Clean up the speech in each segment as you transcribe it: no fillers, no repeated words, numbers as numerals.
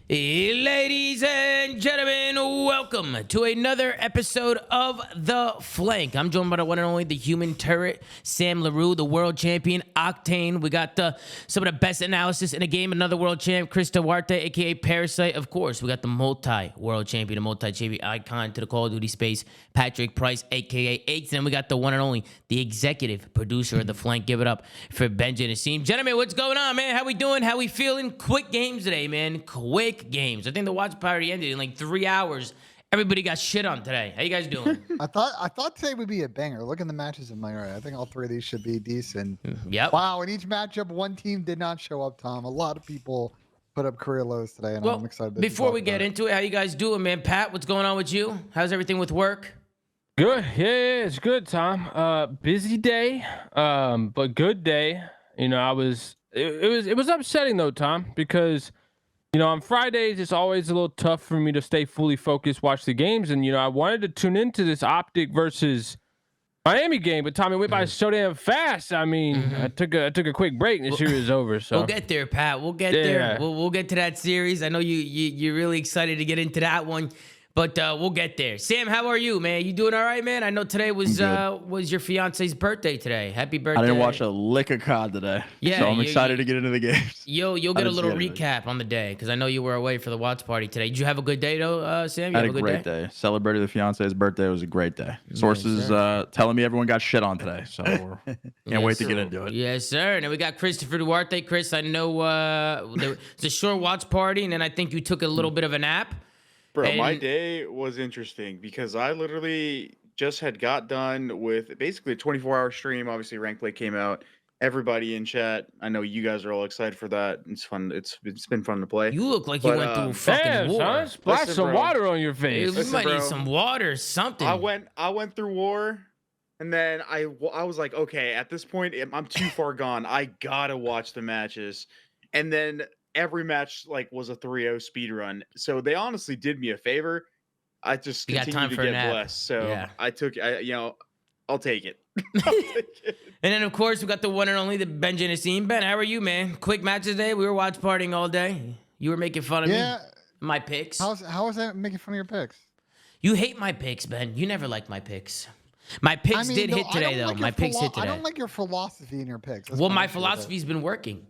Ladies and gentlemen, welcome to another episode of The Flank. I'm joined by the one and only, the human turret, Sam LaRue, the world champion, Octane. We got some of the best analysis in the game, another world champ, Chris Duarte, a.k.a. Parasite. Of course, we got the multi-world champion, a multi-champion icon to the Call of Duty space, Patrick Price, a.k.a. H. And we got the one and only, the executive producer of The Flank. Give it up for Benji and Asim. Gentlemen, what's going on, man? How we doing? How we feeling? Quick games today, man. Quick games. I think the watch party ended in like 3 hours. Everybody got shit on today. How you guys doing? I thought today would be a banger. Look at the matches in my area. I think all three of these should be decent. Yep. Wow, in each matchup, one team did not show up, Tom. A lot of people put up career lows today, and I'm excited. Before we get into it, how you guys doing, man? Pat, what's going on with you? How's everything with work? Good. Yeah, it's good, Tom. Busy day, but good day. You know, it was upsetting though, Tom, because you know, on Fridays, it's always a little tough for me to stay fully focused, watch the games. And, you know, I wanted to tune into this Optic versus Miami game, but Tommy went by so damn fast. I mean, I took a quick break and the series is over. So we'll get there, Pat. We'll get there. We'll get to that series. I know you're really excited to get into that one. But we'll get there. Sam, how are you, man? You doing all right, man? I know today was your fiance's birthday today. Happy birthday. I didn't watch a lick of COD today. Yeah, so I'm excited to get into the games. You'll get a little recap on the day because I know you were away for the watch party today. Did you have a good day, though, Sam? You had a great day. Celebrated the fiance's birthday. It was a great day. Sources telling me everyone got shit on today. So can't wait to get into it. Yes, sir. And then we got Christopher Duarte. Chris, I know it's a short watch party, and then I think you took a little bit of a nap. Bro, my day was interesting because I literally just had got done with basically a 24-hour stream. Obviously, Rank Play came out. Everybody in chat, I know you guys are all excited for that. It's fun. It's been fun to play. You look like you went through fucking war. Son, splash some water on your face. You might need some water, something. I went through war, and then I was like, okay, at this point, I'm too far gone. I gotta watch the matches, and then every match was a 3-0 speed run. So they honestly did me a favor. I just continued to get blessed. So yeah. I'll take it. And then of course we got the one and only, the Benji and Asim. Ben, how are you, man? Quick match today. We were watch partying all day. You were making fun of me. My picks. How was that making fun of your picks? You hate my picks, Ben. You never like my picks. My picks did hit today, though. My picks hit today. I don't like your philosophy in your picks. Well, my philosophy's been working.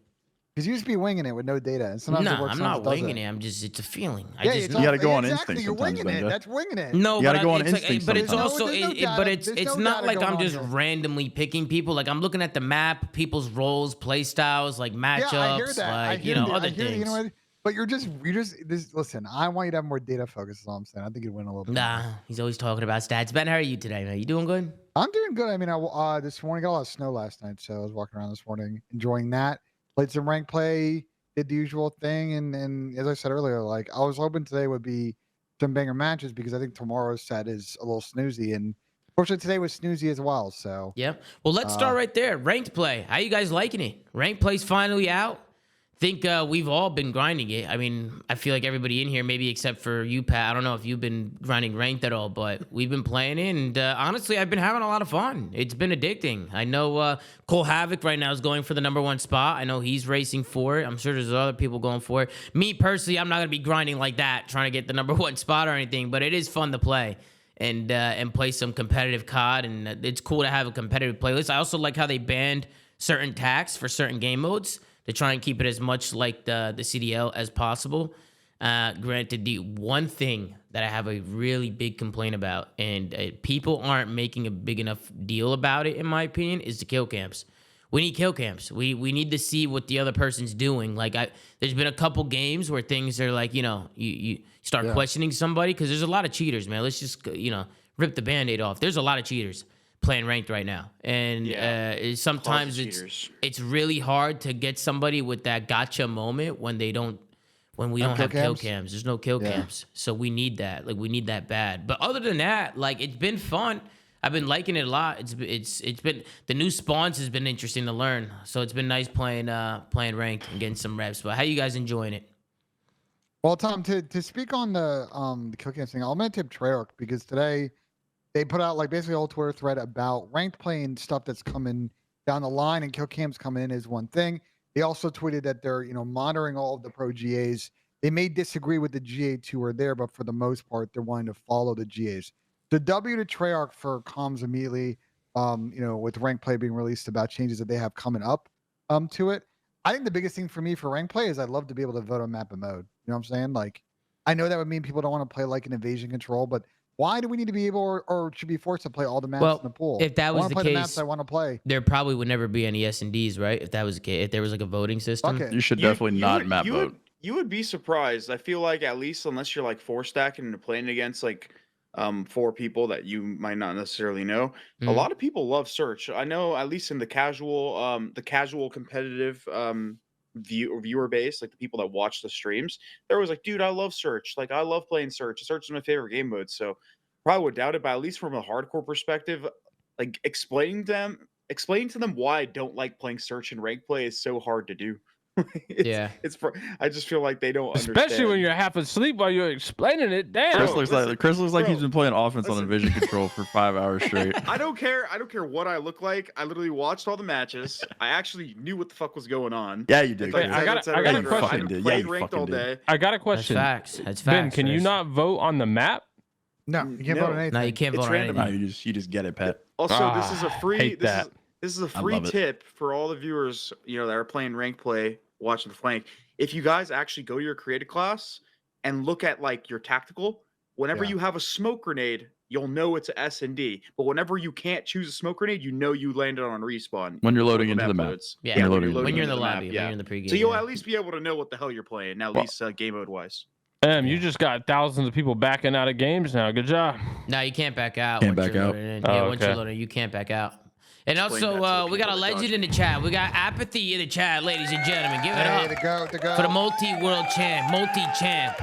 Because you just be winging it with no data. And sometimes no, I'm not winging it. It's a feeling. You got to go on instinct. You're winging it. That's winging it. No, you got to go on instinct. But it's also, it's not like I'm just randomly picking people. Like I'm looking at the map, people's roles, play styles, like matchups, other things. You know what? But you're just listen. I want you to have more data focus. Is all I'm saying. I think you'd win a little bit. Nah, he's always talking about stats. Ben, how are you today, man? You doing good? I'm doing good. I mean, this morning got a lot of snow last night, so I was walking around this morning enjoying that. Played some rank play, did the usual thing, and as I said earlier, like I was hoping today would be some banger matches because I think tomorrow's set is a little snoozy, and fortunately today was snoozy as well. So yeah, well let's start right there. Ranked play, how you guys liking it? Ranked play's finally out. Think we've all been grinding it. I mean, I feel like everybody in here, maybe except for you, Pat. I don't know if you've been grinding ranked at all, but we've been playing it, and honestly, I've been having a lot of fun. It's been addicting. I know Cole Havoc right now is going for the #1 spot. I know he's racing for it. I'm sure there's other people going for it. Me, personally, I'm not going to be grinding like that, trying to get the #1 spot or anything, but it is fun to play and play some competitive COD, and it's cool to have a competitive playlist. I also like how they banned certain tags for certain game modes to try and keep it as much like the CDL as possible. Granted, the one thing that I have a really big complaint about, and people aren't making a big enough deal about it, in my opinion, is the kill cams. We need kill cams. We need to see what the other person's doing. Like there's been a couple games where things are like, you start questioning somebody because there's a lot of cheaters, man. Let's just, rip the Band-Aid off. There's a lot of cheaters playing ranked right now, and sometimes it's really hard to get somebody with that gotcha moment when we don't have kill cams. There's no kill cams, so we need that. Like we need that bad. But other than that, like it's been fun. I've been liking it a lot. It's been the new spawns has been interesting to learn. So it's been nice playing ranked and getting some reps. But how you guys enjoying it? Well, Tom, to speak on the kill cam thing, I'm gonna tip Treyarch because today they put out basically a whole Twitter thread about ranked play and stuff that's coming down the line, and kill cams coming in is one thing. They also tweeted that they're monitoring all of the pro GAs They may disagree with the GA2 who are there, but for the most part, they're wanting to follow the GAs. The W to Treyarch for comms immediately, with rank play being released about changes that they have coming up to it. I think the biggest thing for me for rank play is I'd love to be able to vote on map and mode. You know what I'm saying? Like, I know that would mean people don't want to play like an invasion control, but why do we need to be able or should be forced to play all the maps in the pool? If that was the play the case, maps I want to play. there probably would never be any S&Ds, right? If that was the case, if there was like a voting system. Okay. You should definitely not would- map you vote. You would be surprised. I feel like at least unless you're like 4-stacking and playing against like 4 people that you might not necessarily know. A Mhm. lot of people love search. I know at least in the casual competitive viewer base, like the people that watch the streams, they're always like, dude, I love search. Like I love playing search. Search is my favorite game mode. So probably would doubt it, but at least from a hardcore perspective, like explaining to them why I don't like playing search and rank play is so hard to do. Yeah. I just feel like they don't Especially understand. when you're half asleep while you're explaining it. Damn. Chris Bro, looks listen, like he's bro, been playing offense on listen. Invasion Control for 5 hours straight. I don't care what I look like. I literally watched all the matches. I actually knew what the fuck was going on. Yeah, you did. It's like Wait, I got a et cetera, et cetera. question. I Yeah, played you ranked fucking all did. day. I got a That's question. facts. That's facts. Ben, can you Chris. not vote on the map? No, you can't vote on No. anything. No, you can't It's vote on random. No, anything. you just get it, pet. Also, this is a free. hate that. This is a I free love it. tip for all the viewers, that are playing rank play, watching the flank. If you guys actually go to your creative class and look at like your tactical, whenever Yeah. you have a smoke grenade, you'll know it's a S&D. But whenever you can't choose a smoke grenade, you know you landed on respawn. When you're loading When into the map. loads. Yeah, When you're when loading when you're in into the map, lobby, when yeah. you're in the pregame. So you'll yeah. at least be able to know what the hell you're playing, at Well- least game mode wise. You just got thousands of people backing out of games now. Good job. No, you can't back out. Can't once back you're out. loaded in. Oh, Yeah, once you're okay. loaded in, you can't back out. And Explain that to also, the we got a people that legend watch. in the chat. We got Apathy in the chat, ladies and gentlemen. Give it Hey, up to go. for the multi-world champ, multi-champ.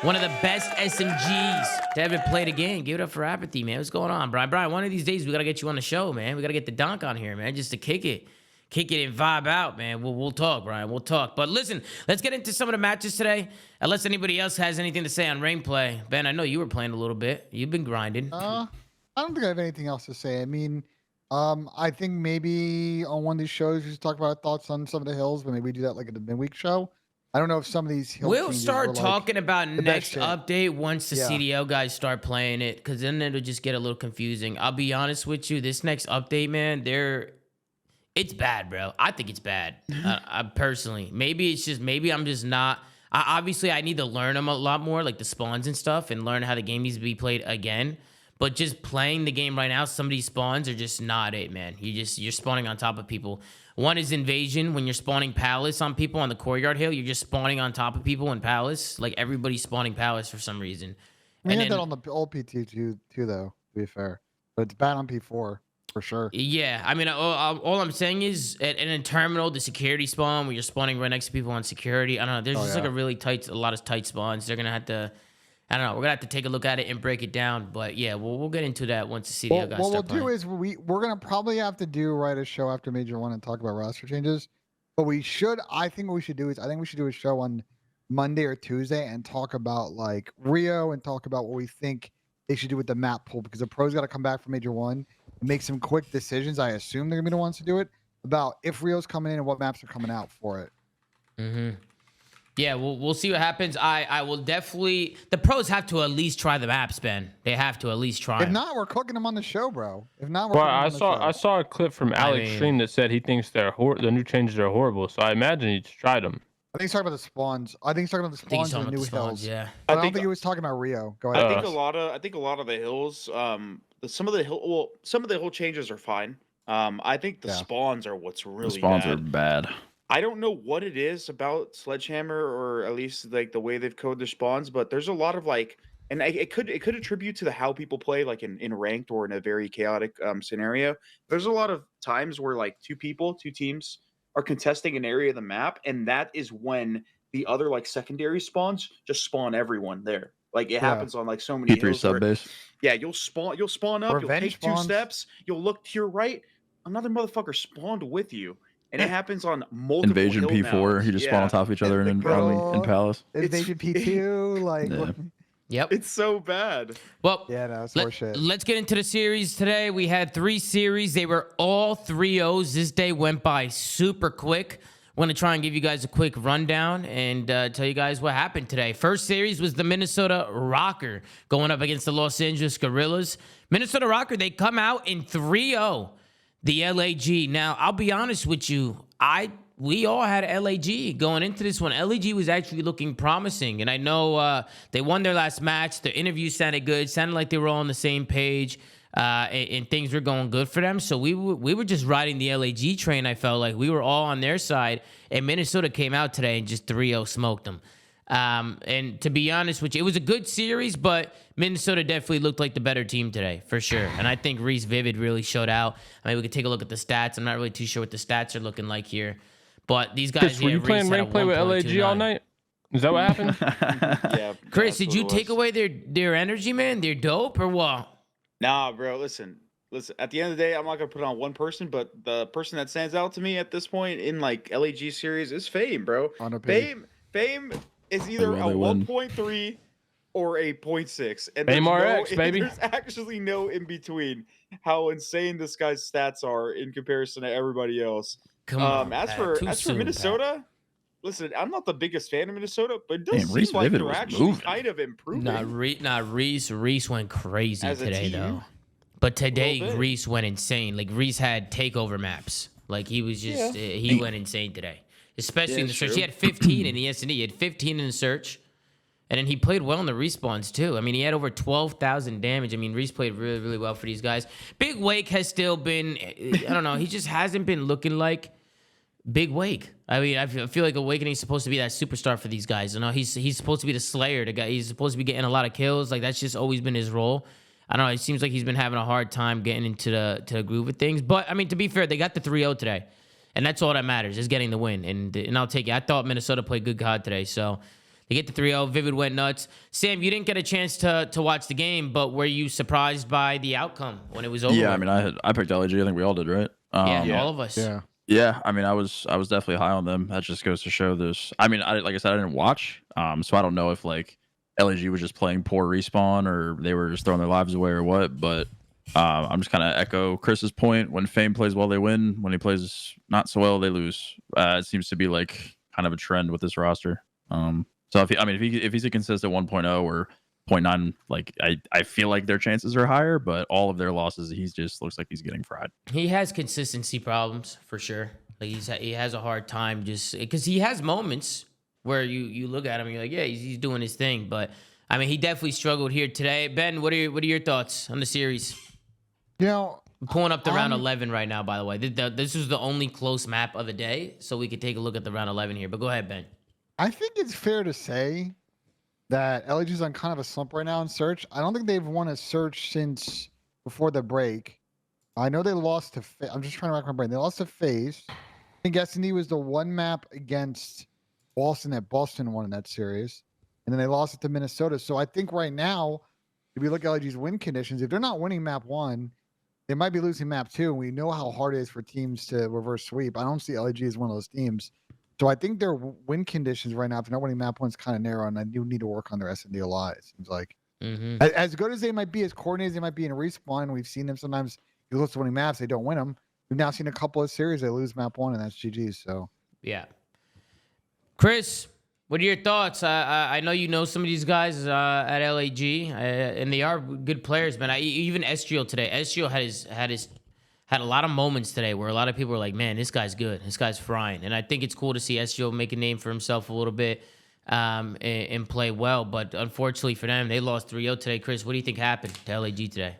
One of the best SMGs to ever play the game. Give it up for Apathy, man. What's going on, Brian? Brian, one of these days, we got to get you on the show, man. We got to get the dunk on here, man, just to kick it and vibe out, man. We'll talk, Brian. We'll talk. But listen, let's get into some of the matches today. Unless anybody else has anything to say on rank play. Ben, I know you were playing a little bit. You've been grinding. I don't think I have anything else to say. I mean, I think maybe on one of these shows we should talk about our thoughts on some of the hills, but maybe we do that like at the midweek show. I don't know if some of these hill We'll changes start were, like, talking about the next best shit. update once the Yeah. CDL guys start playing it, because then it'll just get a little confusing. I'll be honest with you, this next update, man, it's bad, bro. I think it's bad. I personally, maybe I'm just not. Obviously, I need to learn them a lot more, like the spawns and stuff, and learn how the game needs to be played again. But just playing the game right now, some of these spawns are just not it, man. You're spawning on top of people. One is Invasion. When you're spawning Palace on people on the Courtyard Hill, you're just spawning on top of people in Palace. Like everybody's spawning Palace for some reason. We And had then- that on the old PT2 too, though. To be fair, but it's bad on P4 for sure. Yeah, I mean, all I'm saying is, in a terminal, the security spawn where you're spawning right next to people on security. I don't know. There's just like a lot of tight spawns. They're gonna have to. I don't know. We're gonna have to take a look at it and break it down. But yeah, we'll get into that once the CDL guys What we'll start do playing. is we're gonna probably have to write a show after Major One and talk about roster changes. But I think what we should do a show on Monday or Tuesday and talk about like Rio and talk about what we think they should do with the map pool, because the pros got to come back from Major One and make some quick decisions. I assume they're gonna be the ones to do it about if Rio's coming in and what maps are coming out for it. Mm-hmm. Yeah, we'll see what happens. I will definitely. The pros have to at least try the maps, Ben. They have to at least try. If not, we're cooking them on the show, bro. If not, we're Well, cooking 'em I on the saw show. I saw a clip from Alex mean- Stream that said he thinks the new changes are horrible. So I imagine he's tried them. I think he's talking about the spawns. I think he's talking about the I think he's spawns talking and the about new the spawns. hills. Yeah. But I, I don't think- think he was talking about Rio. Go I ahead. think a lot of the hills, some of the hill changes are fine. I think the Yeah. spawns are what's really The spawns bad. are bad. I don't know what it is about Sledgehammer, or at least like the way they've coded their spawns, but there's a lot of like, and it could attribute to how people play, like in ranked or in a very chaotic scenario. There's a lot of times where like two teams are contesting an area of the map, and that is when the other like secondary spawns just spawn everyone there. Like it happens on like so many P3 hills where- sub base. yeah, you'll spawn up, Revenge you'll take spawns. 2 steps, you'll look to your right, another motherfucker spawned with you. And it happens on multiple Invasion hill P4. mounds. You just spawn on top of each other in Bro. Palace. Invasion P2, like, Yeah. Yep. It's so bad. Well, yeah, no, it's Let, horseshit. let's get into the series today. We had 3 series. They were all 3-0s. This day went by super quick. want to try and give you guys a quick rundown and tell you guys what happened today. First series was the Minnesota Rokkr going up against the Los Angeles Guerrillas. Minnesota Rokkr, they come out in 3-0, the LAG. Now, I'll be honest with you. We all had LAG going into this one. LAG was actually looking promising, and I know they won their last match. Their interview sounded good. Sounded like they were all on the same page. And things were going good for them. So we were just riding the LAG train, I felt like. We were all on their side, and Minnesota came out today and just 3-0 smoked them. And to be honest with you, it was a good series, but Minnesota definitely looked like the better team today, for sure. And I think Reese Vivid really showed out. I mean, we could take a look at the stats. I'm not really too sure what the stats are looking like here. But these guys, Chris, were you playing rank play with LAG all night? Is that what happened? Yeah. Chris, did you take away their energy, man? Their dope, or what? Nah, bro. Listen. At the end of the day, I'm not gonna put it on one person, but the person that stands out to me at this point in like LAG series is Fame, bro. Fame is either a 1.3 or a 0.6, and Fame RX, baby. There's actually no in between. How insane this guy's stats are in comparison to everybody else. Come on, as Pat. for Minnesota. Pat. Listen, I'm not the biggest fan of Minnesota, but it does seem Reese like Vivid they're was actually moving. kind of improving. Reese went crazy As a today, team. though. But today, bit. Reese went insane. Like, Reese had takeover maps. Like, he was just, he went insane today. Especially in the search. true. He had 15 in the S&D. He had 15 in the search. And then he played well in the respawns, too. I mean, he had over 12,000 damage. I mean, Reese played really, really well for these guys. Big Wake has still been, I don't know, he just hasn't been looking like Big Wake. I mean, I feel like Awakening's supposed to be that superstar for these guys. You know, he's supposed to be the Slayer, the guy. He's supposed to be getting a lot of kills. Like, that's just always been his role. I don't know. It seems like he's been having a hard time getting into the groove of things. But I mean, to be fair, they got the 3-0 today, and that's all that matters is getting the win. And I'll take it. I thought Minnesota played good COD today, so they get the 3-0. Vivid went nuts. Sam, you didn't get a chance to watch the game, but were you surprised by the outcome when it was over? Yeah, I mean, I picked LAG. I think we all did, right? All of us. Yeah. Yeah, I mean, I was definitely high on them. That just goes to show this. I mean, like I said, I didn't watch, so I don't know if like LAG was just playing poor respawn or they were just throwing their lives away or what. But I'm just kind of echo Chris's point. When Fame plays well, they win. When he plays not so well, they lose. It seems to be like kind of a trend with this roster. So if he's a consistent 1.0 or 0.9, like I feel like their chances are higher, but all of their losses, he just looks like he's getting fried. He has consistency problems for sure. Like he has a hard time just because he has moments where you look at him and you're like, yeah, he's doing his thing. But I mean, he definitely struggled here today. Ben, what are your thoughts on the series? You know, I'm pulling up the round 11 right now. By the way, this was the only close map of the day, so we could take a look at the round 11 here. But go ahead, Ben. I think it's fair to say that LG's on kind of a slump right now in search. I don't think they've won a search since before the break. I know they lost to. I'm just trying to rack my brain. They lost to FaZe. I think S&D was the one map against Boston that Boston won in that series, and then they lost it to Minnesota. So I think right now, if we look at LG's win conditions, if they're not winning map 1, they might be losing map 2. And we know how hard it is for teams to reverse sweep. I don't see LG as one of those teams. So I think their win conditions right now, if they're not winning map 1, is kind of narrow, and I do need to work on their S&D a lot. It seems like as good as they might be, as coordinated as they might be in a respawn, we've seen them sometimes. You look to winning maps, they don't win them. We've now seen a couple of series they lose map 1, and that's GG's. So yeah, Chris, what are your thoughts? I know you know some of these guys at LAG, and they are good players, man. Even Estriel today. Estriel had a lot of moments today where a lot of people were like, man, this guy's good. This guy's frying. And I think it's cool to see Estriel make a name for himself a little bit and play well. But unfortunately for them, they lost 3-0 today. Chris, what do you think happened to LAG today?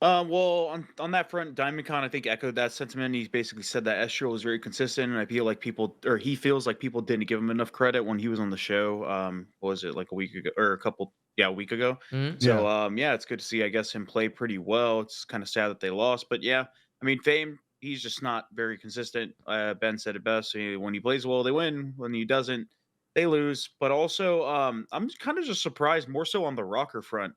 Well, on that front, DiamondCon, I think, echoed that sentiment. He basically said that Estriel was very consistent, and I feel like he feels like people didn't give him enough credit when he was on the show. What was it, like a week ago or a week ago? Mm-hmm. So, it's good to see, I guess, him play pretty well. It's kind of sad that they lost, but yeah. I mean, Fame, he's just not very consistent. Ben said it best. When he plays well, they win. When he doesn't, they lose. But also, I'm kind of just surprised more so on the Rokkr front.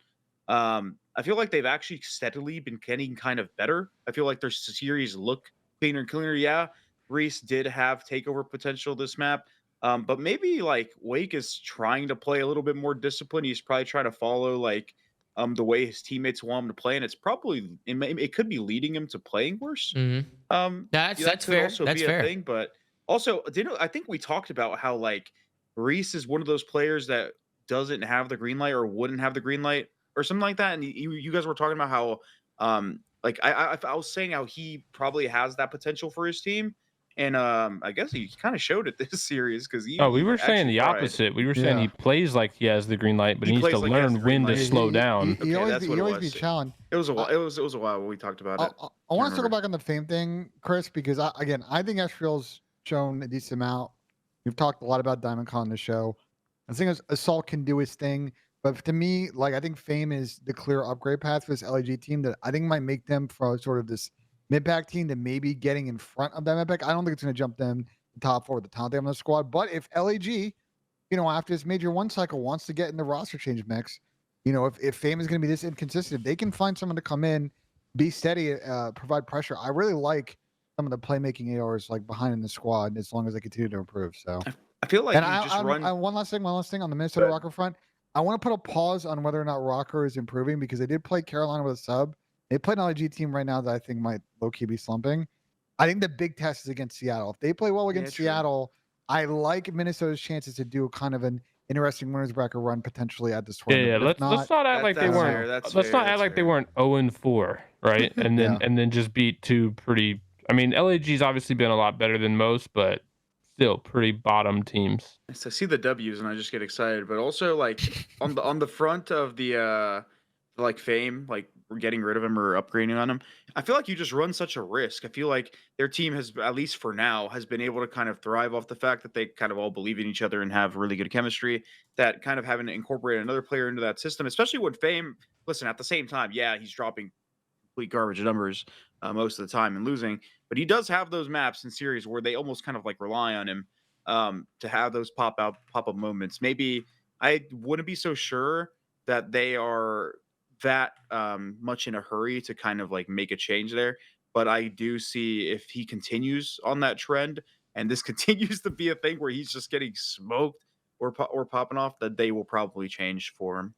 I feel like they've actually steadily been getting kind of better. I feel like their series look cleaner and cleaner. Yeah, Reese did have takeover potential this map. But maybe like Wake is trying to play a little bit more disciplined. He's probably trying to follow like the way his teammates want him to play, and it could be leading him to playing worse. Mm-hmm. That's fair. Also That's be fair. a thing, but Also, I think we talked about how like Reese is one of those players that doesn't have the green light or wouldn't have the green light or something like that. And you guys were talking about how like I was saying how he probably has that potential for his team. And I guess he kind of showed it this series because Oh, we he were saying actually the tried. opposite. We were saying he Yeah. plays like he has the green light, but He he needs to plays like he has learn the green when to light. slow down. He Okay, always that's what it always be was. challenged. It was a while. It was a while when we talked about it. I want to circle remember. back on the fame thing, Chris, because I think Esriel's shown a decent amount. We've talked a lot about Diamond Con on the show. I think Assault can do his thing, but to me, like I think fame is the clear upgrade path for this LAG team that I think might make them from sort of this mid-pack team to maybe getting in front of that mid-pack. I don't think it's going to jump them the top 4 with the talent they have on the squad. But if LAG, after this major 1 cycle wants to get in the roster change mix, if fame is going to be this inconsistent, if they can find someone to come in, be steady, provide pressure. I really like some of the playmaking ARs like behind in the squad as long as they continue to improve. So, I feel like and you just run. one last thing on the Minnesota Rokkr front. I want to put a pause on whether or not Rokkr is improving because they did play Carolina with a sub. They play an LG team right now that I think might low key be slumping. I think the big test is against Seattle. If they play well against true. Seattle, I like Minnesota's chances to do kind of an interesting winners bracket run potentially at this tournament. Yeah. But if Let's not act like they that's weren't. fair, that's Let's fair, not act that's like they fair. weren't 0-4, right? And then Yeah. and then just beat 2 pretty. I mean, LAG's obviously been a lot better than most, but still pretty bottom teams. I see the W's and I just get excited, but also like on the front of the like fame, like we're getting rid of him or upgrading on him. I feel like you just run such a risk. I feel like their team has, at least for now, has been able to kind of thrive off the fact that they kind of all believe in each other and have really good chemistry. That kind of having to incorporate another player into that system, especially when fame. Listen, at the same time, yeah, he's dropping complete garbage numbers most of the time and losing, but he does have those maps and series where they almost kind of like rely on him to have those pop up moments. Maybe I wouldn't be so sure that they are that much in a hurry to kind of like make a change there, but I do see if he continues on that trend and this continues to be a thing where he's just getting smoked or popping off, that they will probably change for him.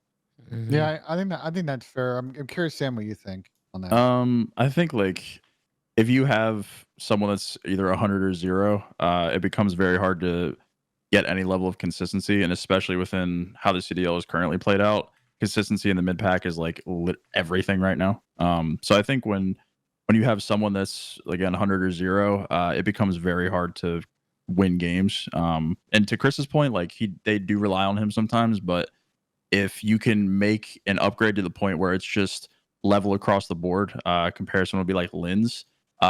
Mhm. Yeah, I think that's fair. I'm curious, Sam, what you think on that. I think like if you have someone that's either 100 or 0, it becomes very hard to get any level of consistency, and especially within how the CDL is currently played out, consistency in the mid pack is like everything right now. So I think when you have someone that's again 100 or 0, it becomes very hard to win games. And to Chris's point, like they do rely on him sometimes, but if you can make an upgrade to the point where it's just level across the board, comparison would be like Lin's.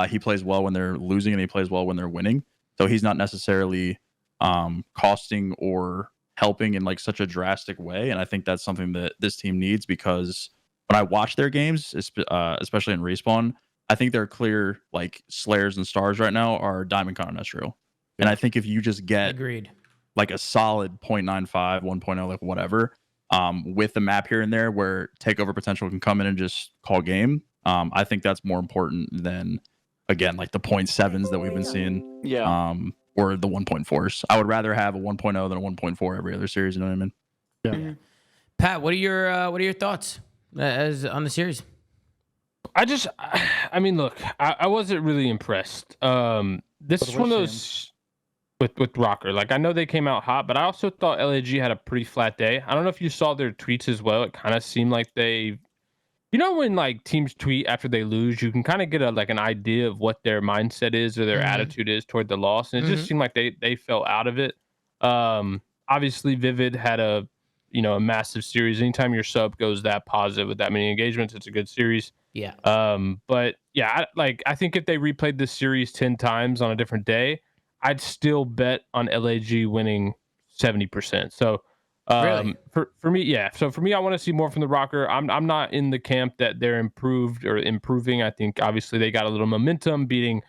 He plays well when they're losing and he plays well when they're winning. So he's not necessarily costing or helping in like such a drastic way. And I think that's something that this team needs, because when I watch their games, especially in Respawn, I think their clear like slayers and stars right now are Diamond Con and Ezreal. And I think if you just get Agreed. like a solid 0.95, 1.0, like whatever, with the map here and there where takeover potential can come in and just call game, I think that's more important than, again, like the 0.7s that we've been seeing. Yeah. Or the 1.4s. I would rather have a 1.0 than a 1.4 every other series. You know what I mean? Pat, what are your thoughts as on the series? I mean, look, I wasn't really impressed. This is one of those with Rokkr. Like, I know they came out hot, but I also thought LAG had a pretty flat day. I don't know if you saw their tweets as well. It kind of seemed like they, when like teams tweet after they lose, you can kind of get an idea of what their mindset is or their attitude is toward the loss, and it just seemed like they fell out of it. Obviously, Vivid had a massive series. Anytime your sub goes that positive with that many engagements, it's a good series. Yeah. But yeah, I think if they replayed this series 10 times on a different day, I'd still bet on LAG winning 70%. So Really? for me, yeah. So for me, I want to see more from the Rokkr. I'm not in the camp that they're improved or improving. I think obviously they got a little momentum beating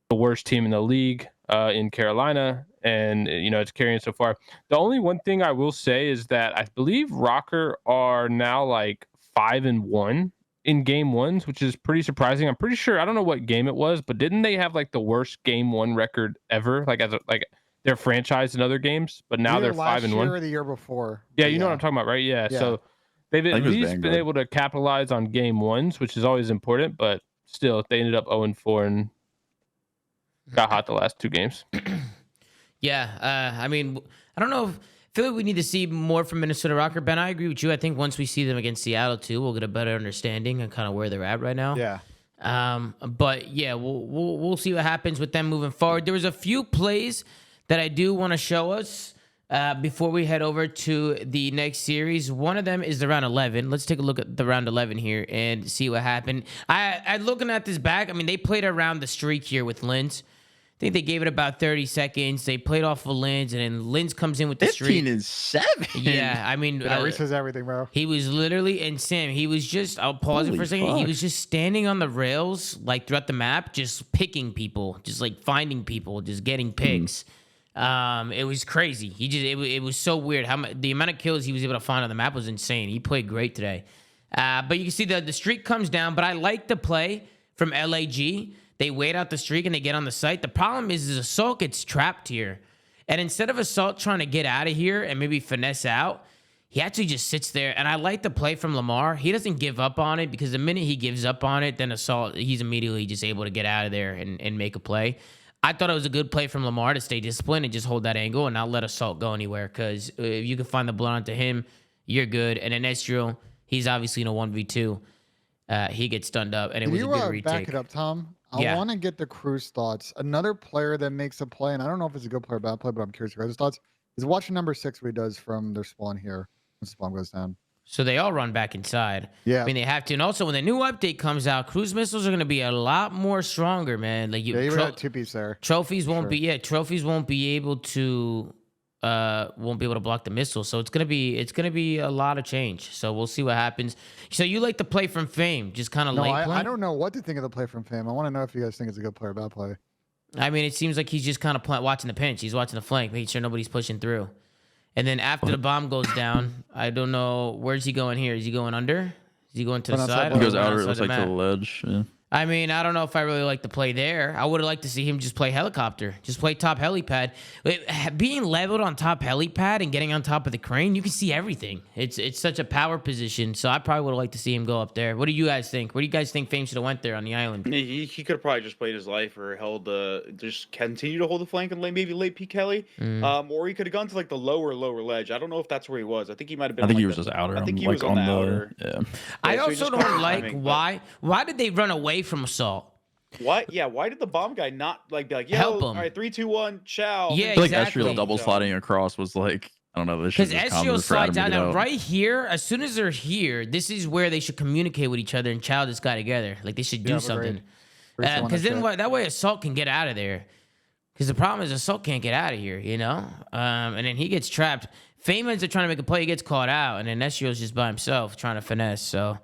the worst team in the league in Carolina, and it's carrying so far. The only one thing I will say is that I believe Rokkr are now like 5-1 in game ones, which is pretty surprising. I'm pretty sure, I don't know what game it was, but didn't they have like the worst game one record ever, like as their franchise in other games? But now they're 5-1. Last year or the year before. Yeah, you know what I'm talking about, right? Yeah. So they've at least been able to capitalize on game ones, which is always important. But still, they ended up 0-4. And got hot the last 2 games. Yeah, I mean, I don't know. I feel like we need to see more from Minnesota Rokkr. Ben, I agree with you. I think once we see them against Seattle too, we'll get a better understanding of kind of where they're at right now. Yeah. But yeah, we'll see what happens with them moving forward. There was a few plays that I do want to show us before we head over to the next series. One of them is the round 11. Let's take a look at the round 11 here and see what happened. I looking at this back. I mean, they played around the streak here with Linz. I think they gave it about 30 seconds. They played off of Linz, and then Linz comes in with the streak. 15-7. Yeah, I mean, Reese says everything, bro. he was literally, and Sam, he was just, I'll pause it for a second. He was just standing on the rails, like throughout the map, just picking people, just like finding people, just getting picks. It was crazy. It was so weird. The amount of kills he was able to find on the map was insane. He played great today. But you can see the streak comes down, but I like the play from LAG. They wait out the streak and they get on the site. The problem is Assault gets trapped here. And instead of Assault trying to get out of here and maybe finesse out, he actually just sits there. And I like the play from Lamar. He doesn't give up on it, because the minute he gives up on it, then Assault, he's immediately just able to get out of there and make a play. I thought it was a good play from Lamar to stay disciplined and just hold that angle and not let Assault go anywhere, because if you can find the blood onto him, you're good. And then Ezreal, he's obviously in a 1v2. He gets stunned up, and it was a good retake. Back it up, Tom? I want to get the crew's thoughts. Another player that makes a play, and I don't know if it's a good play or bad play, but I'm curious your guys' thoughts, is watching number 6 what he does from their spawn here when spawn goes down. So they all run back inside. Yeah. I mean, they have to. And also, when the new update comes out, cruise missiles are going to be a lot more stronger, man. Like Yeah, even that 2-piece there. Trophies won't be, trophies won't be able to block the missile. So it's gonna be a lot of change. So we'll see what happens. So you like the play from Fame, just kind of No, late play? I don't know what to think of the play from Fame. I want to know if you guys think it's a good play or bad play. I mean, it seems like he's just kind of watching the pinch. He's watching the flank, making sure nobody's pushing through. And then after the bomb goes down, I don't know, where's he going here? Is he going under? Is he going to the side? He goes or outer, it outside looks the like to map? the ledge. Yeah. I mean, I don't know if I really like the play there. I would have liked to see him just play helicopter, just play top helipad. Being leveled on top helipad and getting on top of the crane, you can see everything. It's such a power position, so I probably would have liked to see him go up there. What do you guys think? Where do you guys think Fame should have went there on the island? He could have probably just played his life, or held just continue to hold the flank and maybe late peek Kelly, or he could have gone to like the lower ledge. I don't know if that's where he was. I think he might have been. I think he was just outer. I think he like was on the outer. Yeah. I so he also just don't caught like timing, why did they run away from Assault? Why? Yeah. Why did the bomb guy not like be like, yo, Help him. all right, 3, 2, 1, ciao. Yeah, I feel like exactly. Ezreal double sliding across was like, I don't know. Because Ezreal slides out. Now, right here, as soon as they're here, this is where they should communicate with each other and chow this guy together. Like, they should do something. Because then that way Assault can get out of there. Because the problem is Assault can't get out of here, you know? And then he gets trapped. Fame ends up trying to make a play. He gets caught out. And then Ezreal's just by himself trying to finesse. So,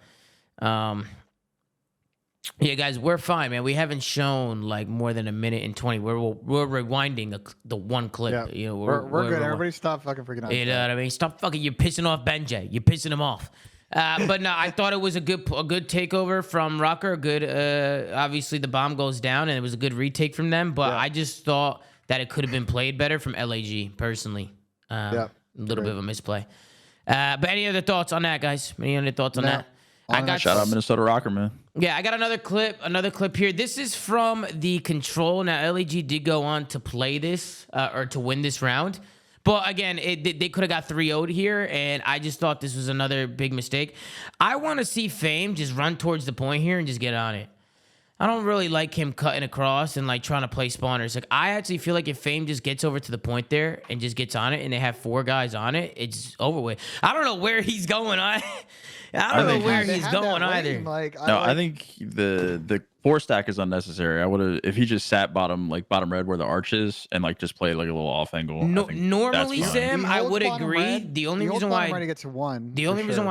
yeah, guys, we're fine, man. We haven't shown like more than a minute and 20. We're rewinding the one clip. Yeah. You know, We're good. Everybody stop fucking freaking out. You know what I mean? Stop fucking. You're pissing off Benjay. You're pissing him off. But no, I thought it was a good takeover from Rokkr. Good. Obviously, the bomb goes down, and it was a good retake from them. But I just thought that it could have been played better from LAG personally. A little bit of a misplay. But any other thoughts on that, guys? Any other thoughts on that? Shout out Minnesota Rokkr, man. Yeah, I got another clip here. This is from the Control. Now, LAG did go on to play this, or to win this round. But again, they could have got 3-0'd here, and I just thought this was another big mistake. I want to see Fame just run towards the point here and just get on it. I don't really like him cutting across and like trying to play spawners. Like, I actually feel like if Fame just gets over to the point there and just gets on it, and they have 4 guys on it, it's over with. I don't know where he's going. I don't know where he's going either. I think the 4 stack is unnecessary. I would have, if he just sat bottom red where the arch is, and like just played like a little off angle. No, normally, Sam, I would agree. The only reason why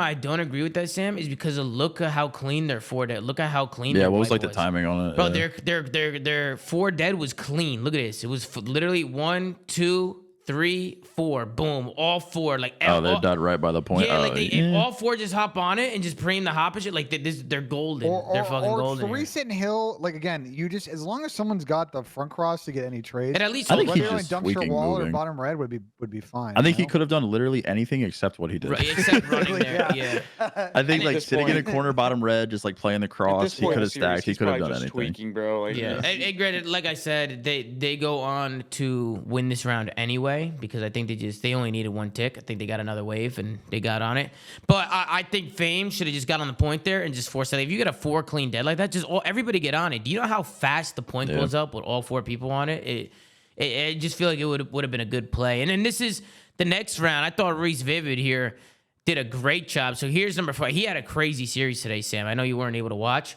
I don't agree with that, Sam, is because of look at how clean their 4 dead. Look at how clean. Yeah, what was like the timing on it? Bro, their 4 dead was clean. Look at this. It was literally 1, 2, 3, 4, boom, all 4. Like, Oh, they're dead right by the point. yeah, like if yeah. all 4 just hop on it and just preem the hop and shit, like they're golden. They're fucking golden. 3 here. sitting hill, like again, you just as long as someone's got the front cross to get any trades, And at least I think hold he's whether on. in just dumpster tweaking wall moving. or bottom red would be fine. I think he you know? could have done literally anything except what he did. Right, except running there. Yeah. Yeah. I think At like this sitting in a point- corner bottom red, just like playing the At cross, this he point could in have the series, stacked. He he's could have probably done just anything. tweaking, bro. Like, Yeah, and granted, like I said, they go on to win this round anyway because I think they only needed 1 tick. I think they got another wave and they got on it. But I think Fame should have just got on the point there and just forced it. If you get a 4 clean dead like that, just everybody get on it. Do you know how fast the point goes up with all 4 people on it? It just feel like it would have been a good play. And then this is the next round. I thought Reese Vivid here did a great job. So here's number 5. He had a crazy series today, Sam. I know you weren't able to watch.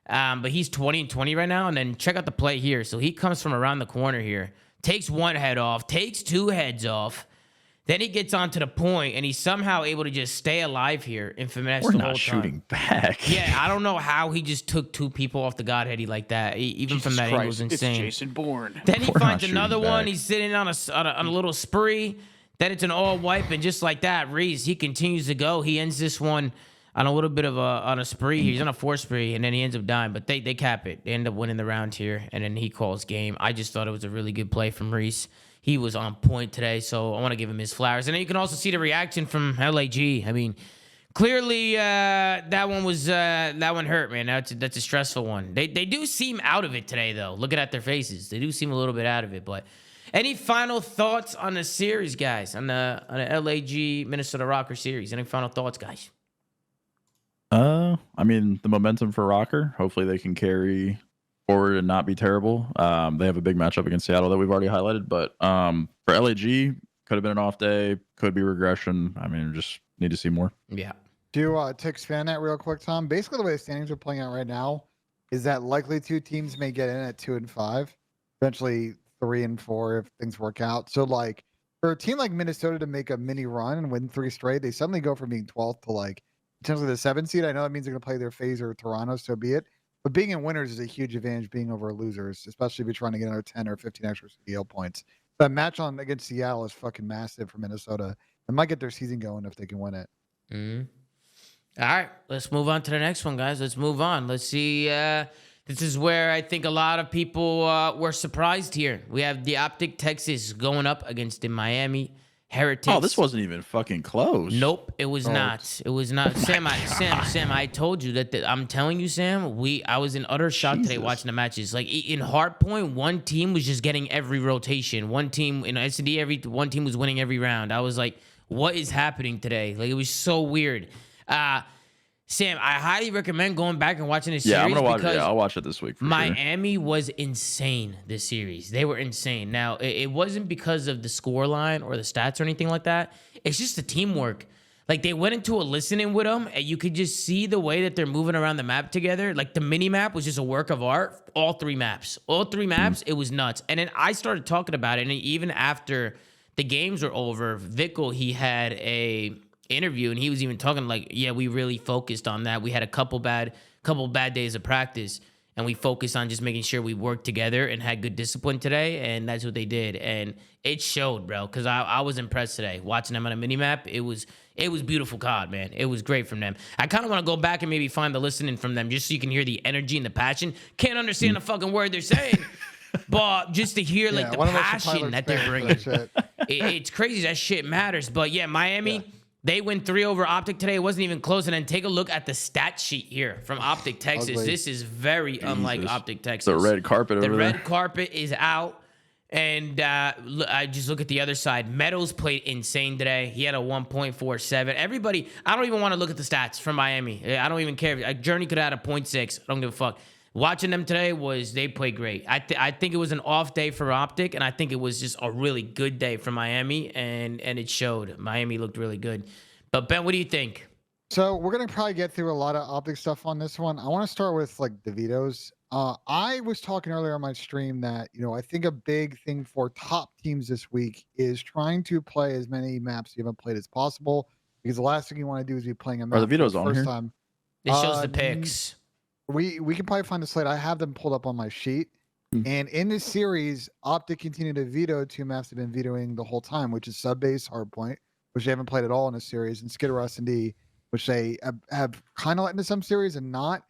But he's 20-20 right now. And then check out the play here. So he comes from around the corner here, takes 1 head off, takes 2 heads off. Then he gets onto the point, and he's somehow able to just stay alive here and finesse We're the not whole shooting time. back. Yeah, I don't know how he just took 2 people off the Godheady like that. Even from that angle was insane. It's Jason Bourne. Then he We're not finds another shooting one. back. He's sitting on a little spree. Then it's an all wipe, and just like that, Reese, he continues to go. He ends this one on a little bit of a spree. He's on a 4 spree, and then he ends up dying. But they cap it. They end up winning the round here, and then he calls game. I just thought it was a really good play from Reese. He was on point today, so I want to give him his flowers. And then you can also see the reaction from LAG. I mean, clearly that one hurt, man. That's a stressful one. They do seem out of it today, though. Looking at their faces, they do seem a little bit out of it. But any final thoughts on the series, guys? On the LAG Minnesota Rokkr series? Any final thoughts, guys? I mean, the momentum for Rokkr. Hopefully, they can carry forward and not be terrible. They have a big matchup against Seattle that we've already highlighted, but for LAG, could have been an off day, could be regression. I mean, just need to see more. Yeah. To expand that real quick, Tom. Basically, the way the standings are playing out right now is that likely 2 teams may get in at 2 and 5, eventually 3 and 4 if things work out. So, like for a team like Minnesota to make a mini run and win 3 straight, they suddenly go from being 12th to like potentially the 7th seed. I know that means they're going to play their FaZe or Toronto, so be it. But being in winners is a huge advantage being over losers, especially if you're trying to get another 10 or 15 extra CDL points. That match on against Seattle is fucking massive for Minnesota. They might get their season going if they can win it. Mm-hmm. All right, let's move on to the next one, guys. Let's move on. Let's see. This is where I think a lot of people were surprised here. We have the Optic Texas going up against the Miami Heretics. Oh, this wasn't even fucking close. Nope, it was not. It was not. Sam, I told you that. I'm telling you, Sam. I was in utter shock today Jesus. watching the matches. Like in Hardpoint, one team was just getting every rotation. One team in S&D, one team was winning every round. I was like, what is happening today? Like it was so weird. Sam, I highly recommend going back and watching this series. Yeah, I'm gonna watch it. because Yeah, I'll watch it this week. For sure. Miami was insane this series. They were insane. Now, it wasn't because of the score line or the stats or anything like that. It's just the teamwork. Like, they went into a listening with them, and you could just see the way that they're moving around the map together. Like, the mini-map was just a work of art. All 3 maps. All 3 maps, it was nuts. And then I started talking about it, and even after the games were over, Vickle, he had a interview, and he was even talking like, yeah, we really focused on that. We had a couple bad days of practice, and we focused on just making sure we worked together and had good discipline today, and that's what they did. And it showed, bro, because I was impressed today watching them on a mini-map. It was beautiful COD, man. It was great from them. I kind of want to go back and maybe find the listening from them just so you can hear the energy and the passion. Can't understand the fucking word they're saying, but just to hear like the passion that they're bringing. It's crazy. That shit matters. But yeah, Miami. Yeah. They win 3 over Optic today. It wasn't even close. And then take a look at the stat sheet here from Optic Texas. Ugly. This is very unlike Optic Texas. The red carpet over there. The red carpet is out. And I just look at the other side. Meadows played insane today. He had a 1.47. Everybody, I don't even want to look at the stats from Miami. I don't even care. Journey could have had a 0.6. I don't give a fuck. Watching them today they played great. I think it was an off day for Optic, and I think it was just a really good day for Miami, and it showed. Miami looked really good. But Ben, what do you think? So we're gonna probably get through a lot of Optic stuff on this one. I want to start with like DeVito's. I was talking earlier on my stream that I think a big thing for top teams this week is trying to play as many maps you haven't played as possible, because the last thing you want to do is be playing a map Are the Vito's on first here? time. It shows the picks. We can probably find the slate. I have them pulled up on my sheet. And in this series, Optic continued to veto two maps they've been vetoing the whole time, which is Subbase Hardpoint, which they haven't played at all in this series, and Skid Row S&D, which they have kind of let into some series and not.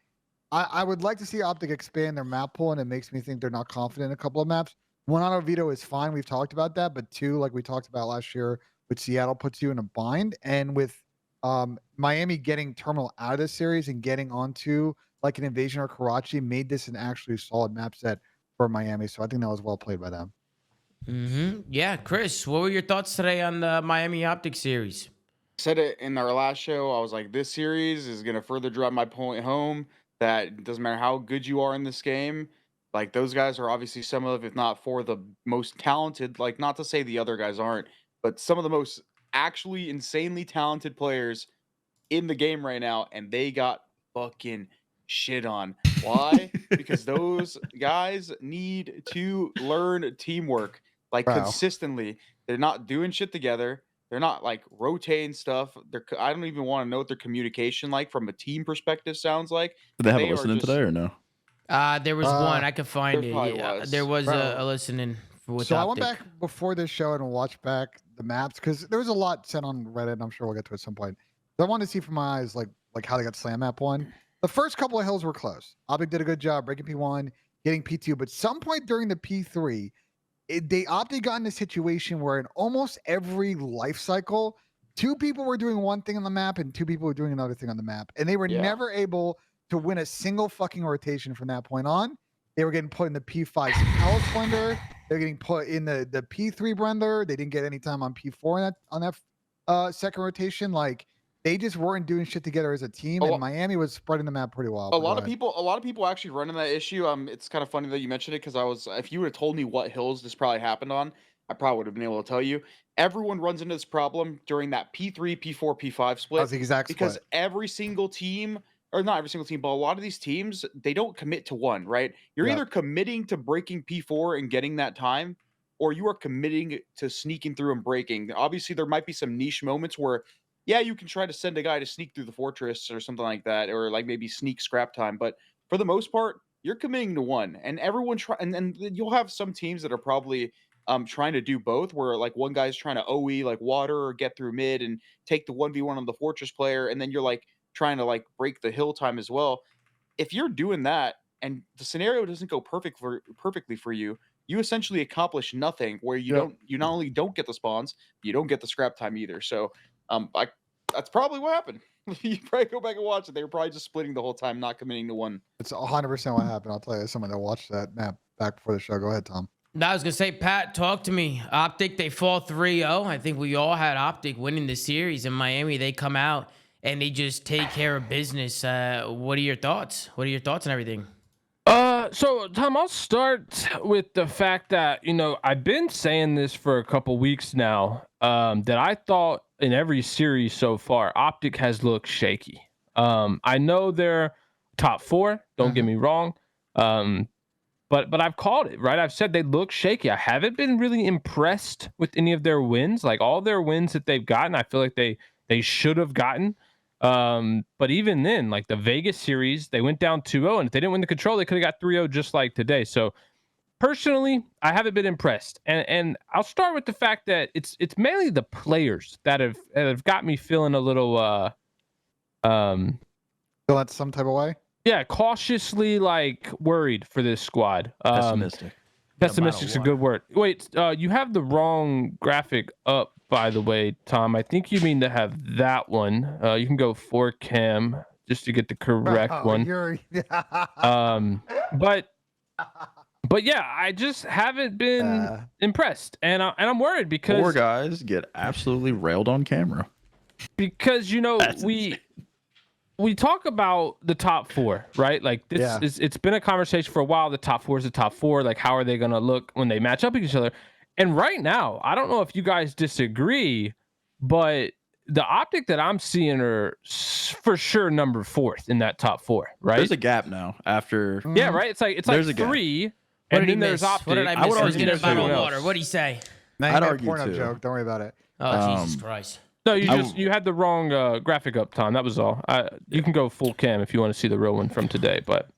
I would like to see Optic expand their map pool, and it makes me think they're not confident in a couple of maps. One auto veto is fine. We've talked about that, but two, like we talked about last year, with Seattle puts you in a bind, and with Miami getting Terminal out of this series and getting onto like an Invasion or Karachi made this an actually solid map set for Miami. So I think that was well played by them. Yeah, Chris, what were your thoughts today on the Miami Optic series? Said it in our last show. I was like, this series is going to further drive my point home that it doesn't matter how good you are in this game. Like, those guys are obviously some of, if not for the most talented, like, not to say the other guys aren't, but some of the most actually insanely talented players in the game right now. And they got fucking shit on. Why? Because those guys need to learn teamwork, like, Wow. consistently. They're not doing shit together. They're not like rotating stuff. I don't even want to know what their communication like from a team perspective sounds like. Did they have They a are listening just- today or no? There was one. I could find there it. probably Yeah, was. there was a Bro. listening with So I Optic. went back before this show and watched back the maps because there was a lot said on Reddit. And I'm sure we'll get to it at some point. So I wanted to see from my eyes like how they got Slam Map 1. The first couple of hills were close. Optic did a good job breaking P1, getting P2, but some point during the P3, they Optic got in a situation where in almost every life cycle, two people were doing one thing on the map and two people were doing another thing on the map, and they were Yeah. never able to win a single fucking rotation from that point on. They were getting put in the P5 Palace blender. They're getting put in the P3 blender. They didn't get any time on P4 on that second rotation. Like, they just weren't doing shit together as a team, and Miami was spreading the map pretty well. A lot of people actually run into that issue. It's kind of funny that you mentioned it because if you would have told me what hills this probably happened on, I probably would have been able to tell you. Everyone runs into this problem during that P3, P4, P5 split. That's the exact because split. every single team, or not every single team, but a lot of these teams, they don't commit to one, right? You're Yep. either committing to breaking P4 and getting that time, or you are committing to sneaking through and breaking. Obviously, there might be some niche moments where, yeah, you can try to send a guy to sneak through the fortress or something like that, or like maybe sneak scrap time. But for the most part, you're committing to one, and everyone and you'll have some teams that are probably trying to do both, where like one guy's trying to OE like water or get through mid and take the 1v1 on the fortress player, and then you're like trying to like break the hill time as well. If you're doing that and the scenario doesn't go perfectly for you, you essentially accomplish nothing, where you not only don't get the spawns, you don't get the scrap time either. So that's probably what happened. You probably go back and watch it. They were probably just splitting the whole time, not committing to one. It's 100% what happened. I'll tell you, someone that watched that map back before the show. Go ahead, Tom. No, I was gonna say, Pat, talk to me. Optic, they fall 3-0. I think we all had Optic winning the series. In Miami, they come out and they just take care of business. What are your thoughts? What are your thoughts on everything? So Tom, I'll start with the fact that, I've been saying this for a couple weeks now, that I thought in every series so far, Optic has looked shaky. I know they're top 4, don't get me wrong. But I've called it, right? I've said they look shaky. I haven't been really impressed with any of their wins. Like, all their wins that they've gotten, I feel like they should have gotten. But even then, like the Vegas series, they went down 2-0, and if they didn't win the control, they could have got 3-0 just like today. So personally, I haven't been impressed. And I'll start with the fact that it's mainly the players that have got me feeling a little Feel that some type of way? yeah, cautiously like worried for this squad. Pessimistic. Pessimistic's a good word. Wait, you have the wrong graphic up, by the way, Tom. I think you mean to have that one. You can go 4cam just to get the correct one. But yeah, I just haven't been impressed, and I'm worried because 4 guys get absolutely railed on camera. because That's we talk about the top 4, right? Like this it's been a conversation for a while. The top 4 is the top 4. Like, how are they gonna look when they match up with each other? And right now, I don't know if you guys disagree, but the Optic that I'm seeing are for sure number 4th in that top 4, right? There's a gap now after. Yeah, right. It's like There's a gap. 3, What and did he then there's miss? Optic. What did I I miss? would I was argue getting a too. bottle of Everyone water. else. What'd he say? I'd argue Porn too. joke. Don't worry about it. Oh, Jesus Christ. No, you had the wrong graphic up, Tom. That was all. You can go full cam if you want to see the real one from today, but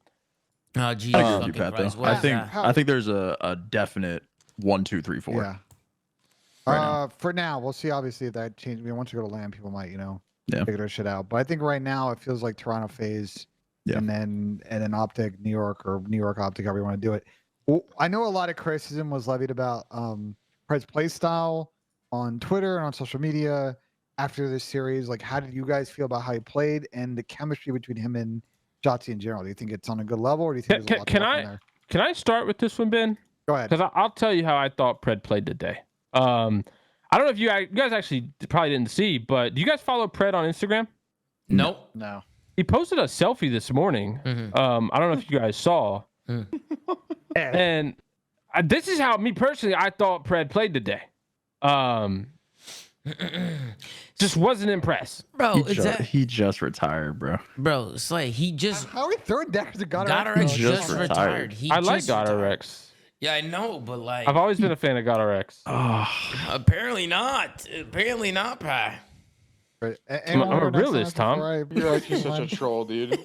Oh, Jesus I agree with you, fucking Pat. Christ. Though What I is think that? I think there's a definite 1, 2, 3, 4. Yeah. Right now. For now, we'll see. Obviously, if that changes. I mean, once you go to land, people might, Yeah. figure their shit out. But I think right now it feels like Toronto FaZe, Yeah. and then Optic New York, or New York Optic, however you want to do it. Well, I know a lot of criticism was levied about Pred's play style on Twitter and on social media after this series. Like, how did you guys feel about how he played and the chemistry between him and Jotzi in general? Do you think it's on a good level, or do you think there's a lot to work on there? Can I start with this one, Ben? Go ahead. Because I'll tell you how I thought Pred played today. I don't know if you guys actually probably didn't see, but do you guys follow Pred on Instagram? Nope. No. He posted a selfie this morning. Mhm. I don't know if you guys saw. And this is how, me personally, I thought Pred played today. Just wasn't impressed. Bro, is that He just retired, bro. bro? Slay. He just How are we throwing Deckers to God? Goddard He just just retired. He I like just God retired. RX. Yeah, I know, but like I've always been a fan of God RX. Oh, apparently not. Apparently not, Pi. I'm a realist, Tom. You're actually such a troll, dude. All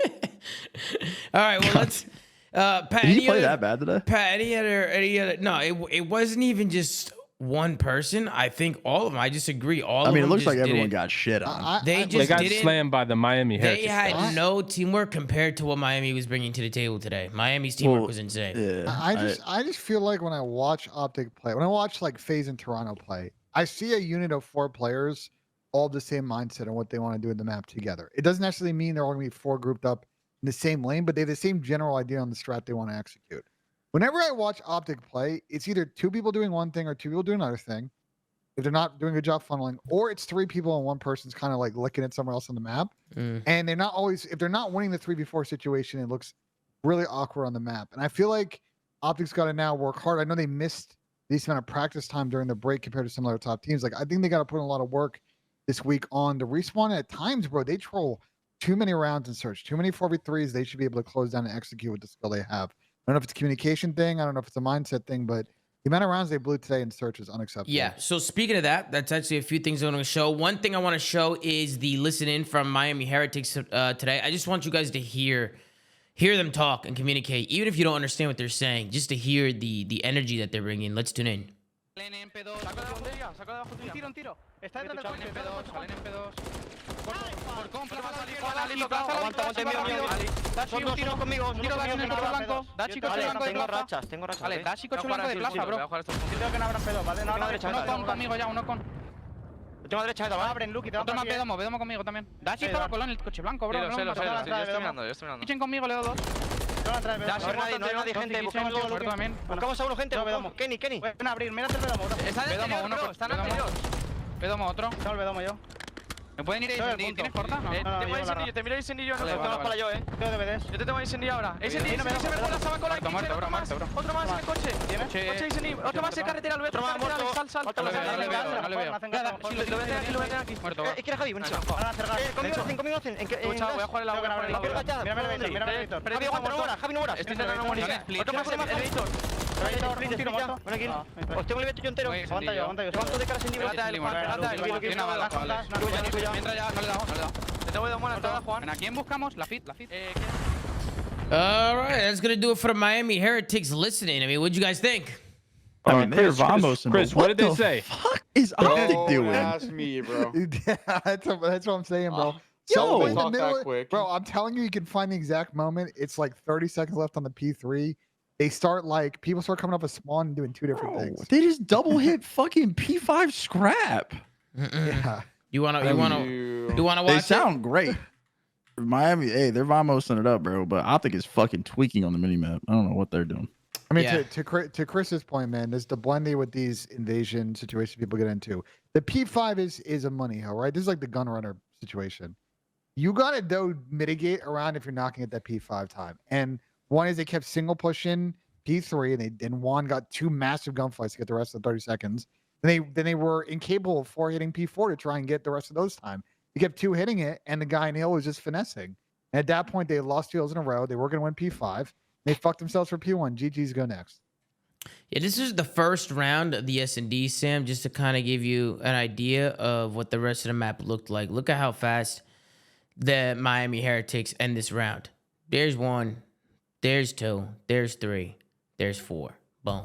right, well let's. Pat, did he any play other- that bad today? Pat, any other? No, it wasn't even just one person. I think all of them. I just agree. All I of mean, it them looks like just everyone didn't- got shit on. They They just got didn't. slammed by the Miami They Heretics. had no teamwork compared to what Miami was bringing to the table today. Miami's teamwork Well, was insane. Yeah, I just feel like when I watch Optic play, when I watch like FaZe and Toronto play, I see a unit of 4 players, all the same mindset on what they want to do in the map together. It doesn't necessarily mean they're all going to be 4 grouped up in the same lane, but they have the same general idea on the strat they want to execute. Whenever I watch Optic play, it's either 2 people doing one thing or 2 people doing another thing. If they're not doing a good job funneling, or it's 3 people and 1 person's kind of like licking it somewhere else on the map. And they're not always, if they're not winning the 3v4 situation, it looks really awkward on the map. And I feel like Optic's got to now work hard. I know they missed this amount of practice time during the break compared to some other top teams. Like, I think they got to put in a lot of work this week on the respawn. At times, bro, they troll too many rounds in search, too many 4v3s. They should be able to close down and execute with the skill they have. I don't know if it's a communication thing. I don't know if it's a mindset thing, but the amount of rounds they blew today in search is unacceptable. Yeah. So speaking of that, that's actually a few things I want to show. One thing I want to show is the listen in from Miami Heretics today. I just want you guys to hear them talk and communicate, even if you don't understand what they're saying, just to hear the energy that they're bringing. Let's tune in. Salen en P2. Saco de botella, saco de abajo tuya. Un tiro. Está detrás del coche. Salen en P2. Por compra, aguanta, Dashi, un tiro conmigo. Un tiro Dashi en el coche blanco. Dashi, coche blanco de plaza. Tengo rachas. Vale, Dashi, coche blanco de plaza, bro. Creo que no abran pedo, ¿vale? No abran derecha. Uno con conmigo ya, uno con. Última derecha, ¿vale? Abren, Luki, te Otro vamos más Vedomo conmigo también. Dashi estaba colón en el coche blanco, bro. Yo estoy mirando. Echen conmigo, le doy 2. Dashi, No hay nadie, gente. Buscamos luego, Luki. también. Buscamos a uno, gente. Kenny. Pueden abrir, mírate el Vedomo, bro. Vedomo, uno, están anterior. Vedomo, otro. Está el Vedomo yo. ¿Me pueden ir a incendiar? ¿Tienes corta? No. Tengo incendio, te miro incendio yo. No tengo más para yo, Tengo DVDs. Yo te tengo incendio ahora. Incendio, se me cuela, se va a colar. Otro más en el coche. Coche incendio. Otro más en carretera, lo voy a tratar. Sal. No le veo. Lo venden aquí. Muerto. Es que era Javi, buenísimo. Conmigo hacen. Voy a jugar el agua. Mírame, aguanta, Javi, no moras. Estoy intentando morir. Otro más en el editor. Un tiro muerto. Ven aquí. Os tengo el evento yo entero. Aguanta yo. Levanto de cara sin libro. Tiene una bala, vale. Mientras ya, no le he dado. Te tengo de buena entrada, Juan. ¿A quién buscamos? La fit. All right, that's gonna do it for the Miami Heretics listening. I mean, what'd you guys think? I mean, they're Vamos. Chris, what did they say? Fuck is Optic doing? That's me, bro. Yeah, that's what I'm saying, bro. Yo. In the Talk that middle, quick. bro, I'm telling you, you can find the exact moment. It's like 30 seconds left on the P3. People start coming up a spawn and doing 2 different things. They just double hit fucking P5 scrap. Yeah. You wanna watch They it? sound great. Miami, hey, they're Vamosing it up, bro. But Optic is fucking tweaking on the minimap. I don't know what they're doing. I mean, Yeah. to Chris's point, man, there's the blending with these invasion situations people get into. The P5 is a money hill, right? This is like the gun runner situation. You gotta though mitigate around if you're knocking at that P5 time. And one is they kept single pushing P3, and Juan got 2 massive gunfights to get the rest of the 30 seconds. Then they were incapable of 4 hitting P4 to try and get the rest of those time. They kept 2 hitting it, and the guy in hill was just finessing. And at that point, they lost 2 hills in a row. They were gonna win P5. They fucked themselves for P1. GG's go next. Yeah, this is the first round of the S&D, Sam, just to kind of give you an idea of what the rest of the map looked like. Look at how fast the Miami Heretics end this round. There's 1, There's 2. There's 3. There's 4. Boom.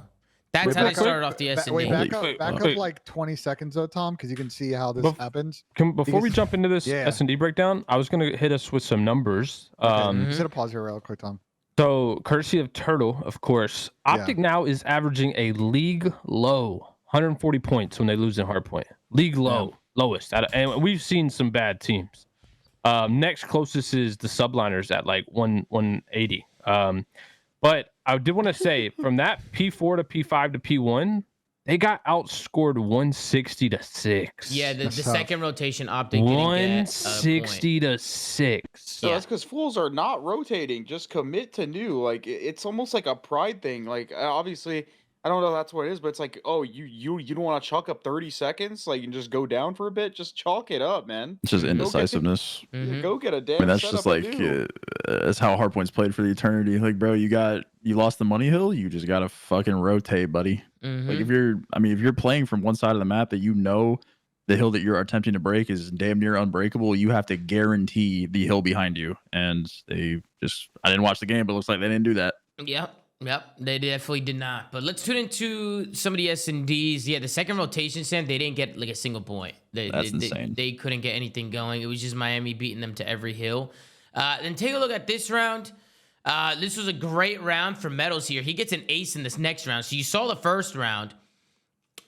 That's Wait, how they back up- started off the S&D. Wait, back Wait, up wait. like 20 seconds though, Tom, because you can see how this Bef- happens. Before we Because- jump into this yeah. S&D breakdown, I was gonna hit us with some numbers. Okay, just hit a pause here real quick, Tom. So, courtesy of Turtle, of course, Optic now is averaging a league low 140 points when they lose in hardpoint. League low, lowest. And we've seen some bad teams. Next closest is the subliners at like 180. But I did want to say from that P4 to P5 to P1, they got outscored 160 to 6. Yeah, the That's tough. second rotation Optic didn't get a point. 160 to 6. So Yeah. that's because fools are not rotating. Just commit to new. Like it's almost like a pride thing. Like obviously, I don't know if that's what it is, but it's like, oh, you don't want to chalk up 30 seconds, like and just go down for a bit. Just chalk it up, man. It's just Go get the- indecisiveness. Mhm. Go get a damn. I mean, that's just setup like anew. that's how Hardpoint's played for the eternity. Like, bro, you lost the money hill. You just gotta fucking rotate, buddy. Mhm. Like, if you're playing from one side of the map that you know the hill that you're attempting to break is damn near unbreakable, you have to guarantee the hill behind you. And I didn't watch the game, but it looks like they didn't do that. Yep, they definitely did not. But let's tune into some of the S&Ds. Yeah, the second rotation stand, they didn't get like a single point. That's insane. They couldn't get anything going. It was just Miami beating them to every hill. Then take a look at this round. This was a great round for Metals here. He gets an ace in this next round. So you saw the first round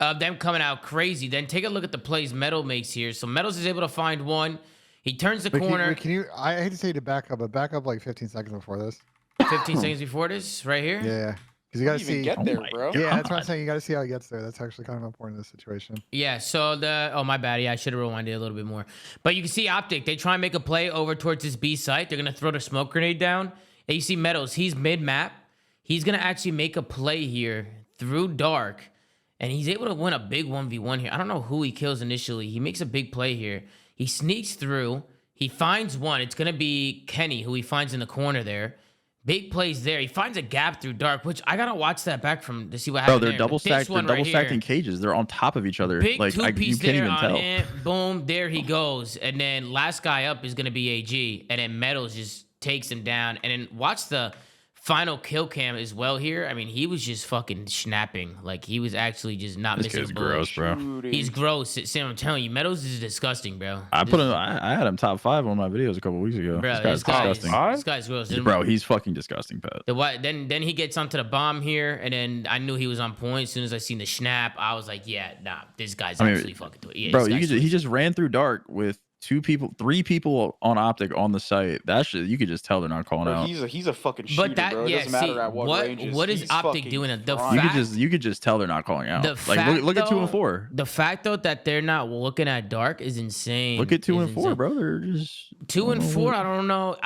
of them coming out crazy. Then take a look at the plays Metal makes here. So Metals is able to find one. He turns the corner. Can you? I hate to say to back up, but back up like 15 seconds before this. 15 seconds before this, right here. Yeah, because you got to How do you even see. get Oh there, my bro. Yeah, that's what I'm saying. You got to see how he gets there. That's actually kind of important in this situation. Yeah, so my bad. Yeah, I should have rewinded a little bit more. But you can see Optic, they try and make a play over towards this B site. They're going to throw the smoke grenade down. And you see Metals, he's mid-map. He's going to actually make a play here through dark. And he's able to win a big 1v1 here. I don't know who he kills initially. He makes a big play here. He sneaks through. He finds one. It's going to be Kenny, who he finds in the corner there. Big plays there. He finds a gap through dark, which I gotta watch that back from to see what Bro, happened. they're there. double But this stacked. They're one double right stacked here, in cages. They're on top of each other. big Like you two-piece can't there even on tell. him. Boom, there he goes. And then last guy up is gonna be AG, and then Metals just takes him down. And then watch the final kill cam as well here. I mean, he was just fucking snapping. Like he was actually just not This missing kid's a bullet. gross, bro. Shooting. He's gross. Sam, I'm telling you, Metals is disgusting, bro. I had him top 5 on my videos a couple weeks ago. Bro, This guy's disgusting. this guy's gross. Then- Bro, he's fucking disgusting, Pat. Then he gets onto the bomb here, and then I knew he was on point. As soon as I seen the snap, I was like, yeah, nah, this guy's actually fucking doing it. Yeah, Bro, this guy's he just ran through dark with 3 people on Optic on the site. That shit, you could just tell they're not calling Bro, out. he's a fucking shooter, But that, bro. It yeah, doesn't matter see, at what ranges. what is He's Optic fucking doing? The frying. You could just tell they're not calling out. The Like fact, look at 2 and though- 4. The fact though that they're not looking at dark is insane. Look at 2 Is and 4, insane. bro. They're just 2 and 4. I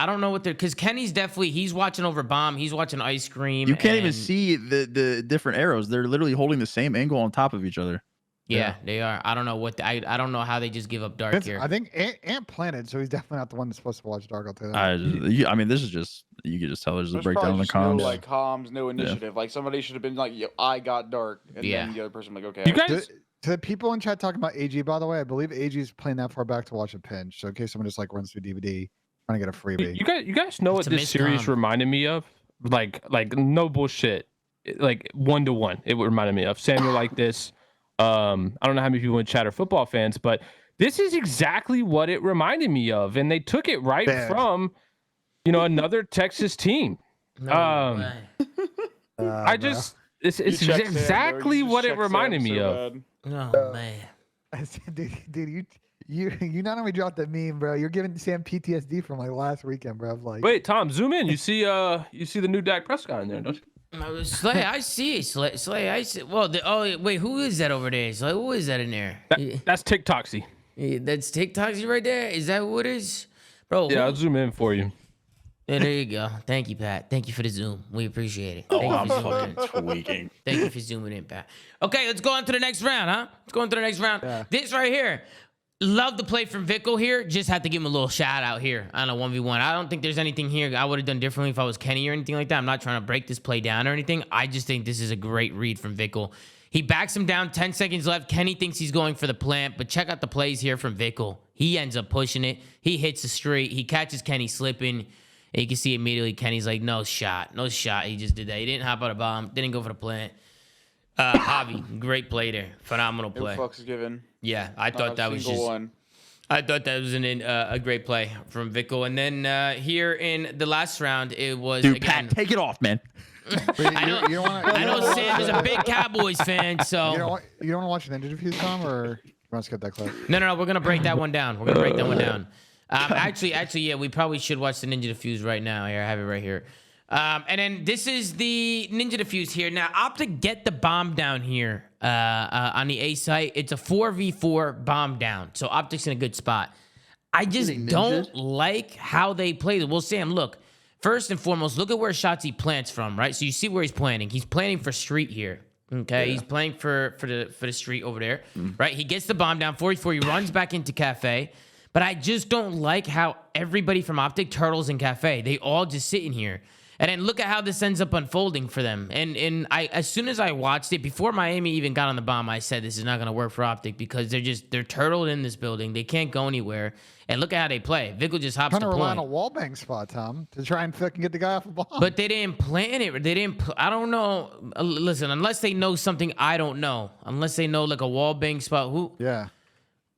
don't know what they're because Kenny's definitely he's watching over bomb. He's watching ice cream. You can't even and- see the different arrows. They're literally holding the same angle on top of each other. Yeah, they are. I don't know I don't know how they just give up dark here. I think Ant planted, so he's definitely not the one that's supposed to watch dark. I'll tell you that. I mean, this is just you could just tell there's a There's breakdown probably in the just no, comms. like comms, no initiative. Like somebody should have been like, "Yo, I got dark," and Yeah. then the other person like, "Okay." You guys, To the people in chat talking about AG, by the way, I believe AG is playing that far back to watch a pinch. So in case someone just like runs through DVD trying to get a freebie. you guys know It's what a this series miscom. reminded me of? Like no bullshit. Like 1-to-1. It reminded me of Samuel like this. I don't know how many people in chat are football fans, but this is exactly what it reminded me of, and they took it right Bad. from, another Texas team. No way. I just it's You checked Sam, bro. exactly You just what it checked reminded Sam me so of. bad. Oh man. I said, dude, you not only dropped that meme, bro. You're giving Sam PTSD from like last weekend, bro. Like, Wait, Tom, zoom in. You see the new Dak Prescott in there, don't you? Slay, I see it. Slay, I see. Well, wait, who is that over there? Slay, who is that in there? That's TikToksy. That's TikToksy right there. Is that who it is, bro? Yeah, I'll zoom in for you. Yeah, there you go. Thank you, Pat. Thank you for the zoom. We appreciate it. Thank I'm you for zooming in. fucking tweaking. Thank you for zooming in, Pat. Okay, let's go on to the next round, huh? Let's go on to the next round. Yeah. This right here. Love the play from Vickle here. Just have to give him a little shout out here on a 1v1. I don't think there's anything here I would have done differently if I was Kenny or anything like that. I'm not trying to break this play down or anything. I just think this is a great read from Vickle. He backs him down, 10 seconds left. Kenny thinks he's going for the plant, but check out the plays here from Vickle. He ends up pushing it. He hits the straight. He catches Kenny slipping. And you can see immediately Kenny's like, no shot. He just did that. He didn't hop out a bomb. Didn't go for the plant. Javi, great play there. Phenomenal play. No fucks given. Yeah, I thought that was just. One. I thought that was a great play from Vickle. And then here in the last round, it was Dude, again. Pat, take it off, man. I know Sam is a big Cowboys fan, so You don't want to watch an interview, Tom, or you want to skip that clip? no, we're gonna break that one down. Actually, yeah, we probably should watch the Ninja Defuse right now. Here, I have it right here. And then this is the Ninja Defuse here. Now, Optic get the bomb down here on the A site. It's a 4v4 bomb down, so Optic's in a good spot. I just don't like how they play. Well, Sam, look. First and foremost, look at where Shotzzy plants from, right? So you see where he's planting. He's planting for street here. Okay, he's playing for the street over there, right? He gets the bomb down 44. He runs back into Cafe, but I just don't like how everybody from Optic turtles in Cafe. They all just sit in here, and then look at how this ends up unfolding for them. And I, as soon as I watched it, before Miami even got on the bomb, I said this is not gonna work for Optic because they're turtled in this building. They can't go anywhere. And look at how they play. Vickle just hops the point. Rely on a wallbang spot, Tom, to try and fucking get the guy off a bomb. But they didn't plan it. They didn't. I don't know. Listen, unless they know something I don't know. Unless they know like a wallbang spot. Who? Yeah.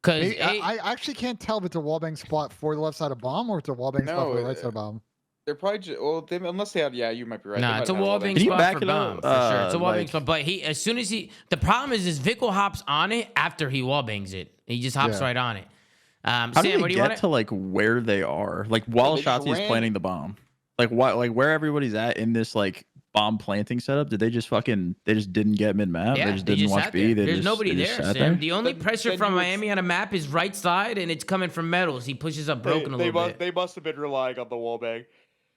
Because I actually can't tell if it's a wallbang spot for the left side of bomb or it's a wallbang spot for the right side of bomb. They're probably just, unless they have, yeah, you might be right. Nah, it's a wallbang spot for bomb, for sure. It's a wallbang spot. But as soon as the problem is Vickle hops on it after he wallbangs it. He just hops right on it. How Sam, do what they do you get want to like where they are? Like while Shotzzy is planting the bomb, like what, like where everybody's at in this like bomb planting setup? Did they just didn't get mid map? Yeah, they just didn't watch B. There's nobody there, Sam. The only pressure from Miami on a map is right side, and it's coming from Metals. He pushes up Broken a little bit. They must have been relying on the wallbang.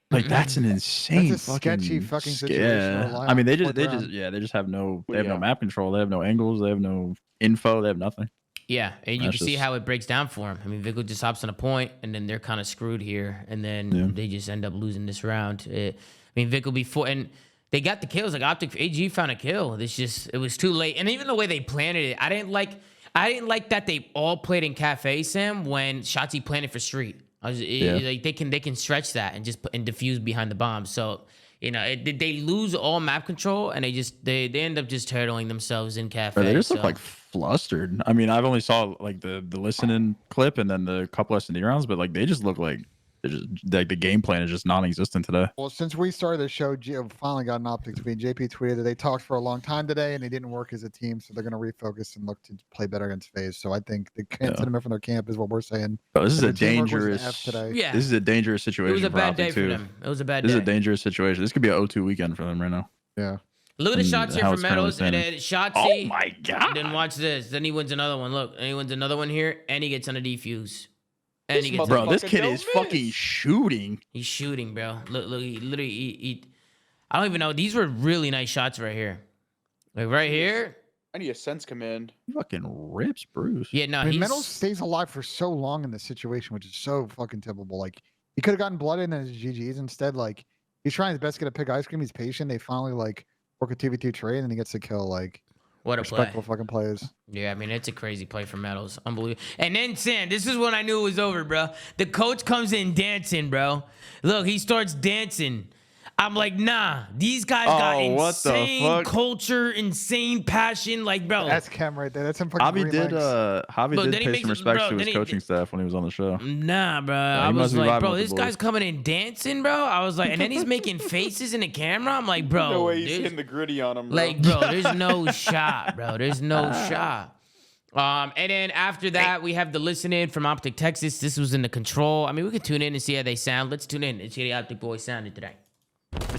Like that's an insane, that's a sketchy fucking situation. Yeah, I mean they just have no map control. They have no angles. They have no info. They have nothing. Yeah, and you can see how it breaks down for him. I mean, Vickle just hops on a point, and then they're kind of screwed here, and then they just end up losing this round. I mean, Vickle before, and they got the kills. Like Optic AG found a kill. It was too late. And even the way they planted it, I didn't like that they all played in Cafe, Sam, when Shotzzy planted for street. Like they can stretch that and just defuse behind the bomb. So they lose all map control, and they end up just turtling themselves in Cafe. They just look like flustered. I mean, I've only saw like the listening clip and then the couple S&D rounds, but like they just look like like the game plan is just non-existent today. Well, since we started the show, finally got an Optic tweet. JP tweeted that they talked for a long time today and they didn't work as a team, so they're going to refocus and look to play better against FaZe. So I think the sentiment from their camp is what we're saying. Bro, this is a dangerous today. Yeah. This is a dangerous situation. It was a bad day for them. It was a bad day. This is a dangerous situation. This could be an O2 weekend for them right now. Yeah. Look at the shots here from Meadows, and then Shotzzy. Oh my god! Then watch this. Then he wins another one. Look, and he wins another one here, and he gets on a defuse. And he gets bro, this kid is fucking shooting. He's shooting, bro. Look, he literally. I don't even know. These were really nice shots right here. Like right here. I need a sense command. He fucking rips Bruce. Yeah, no, I mean, Meadows stays alive for so long in this situation, which is so fucking typical. Like he could have gotten blooded in his GGs instead. Like he's trying his best to get a pick ice cream. He's patient. They finally like work a 2v2 trade, and then he gets the kill. Like what a respectful play. Fucking plays. Yeah, I mean it's a crazy play for Metals, unbelievable. And then Sam, this is when I knew it was over, bro. The coach comes in dancing, bro. Look, he starts dancing. I'm like, nah, these guys got insane culture, insane passion. Like, bro. That's Chem right there. That's him fucking Javi did pay some respect to his coaching staff when he was on the show. Nah, bro. I was like, bro, this guy's coming in dancing, bro. I was like, and then he's making faces in the camera. I'm like, bro. No way he's hitting the gritty on him, bro. Like, bro, there's no shot, bro. There's no shot. And then after that, we have the listen in from Optic Texas. This was in the control. I mean, we could tune in and see how they sound. Let's tune in and see how the Optic boys sounded today. Top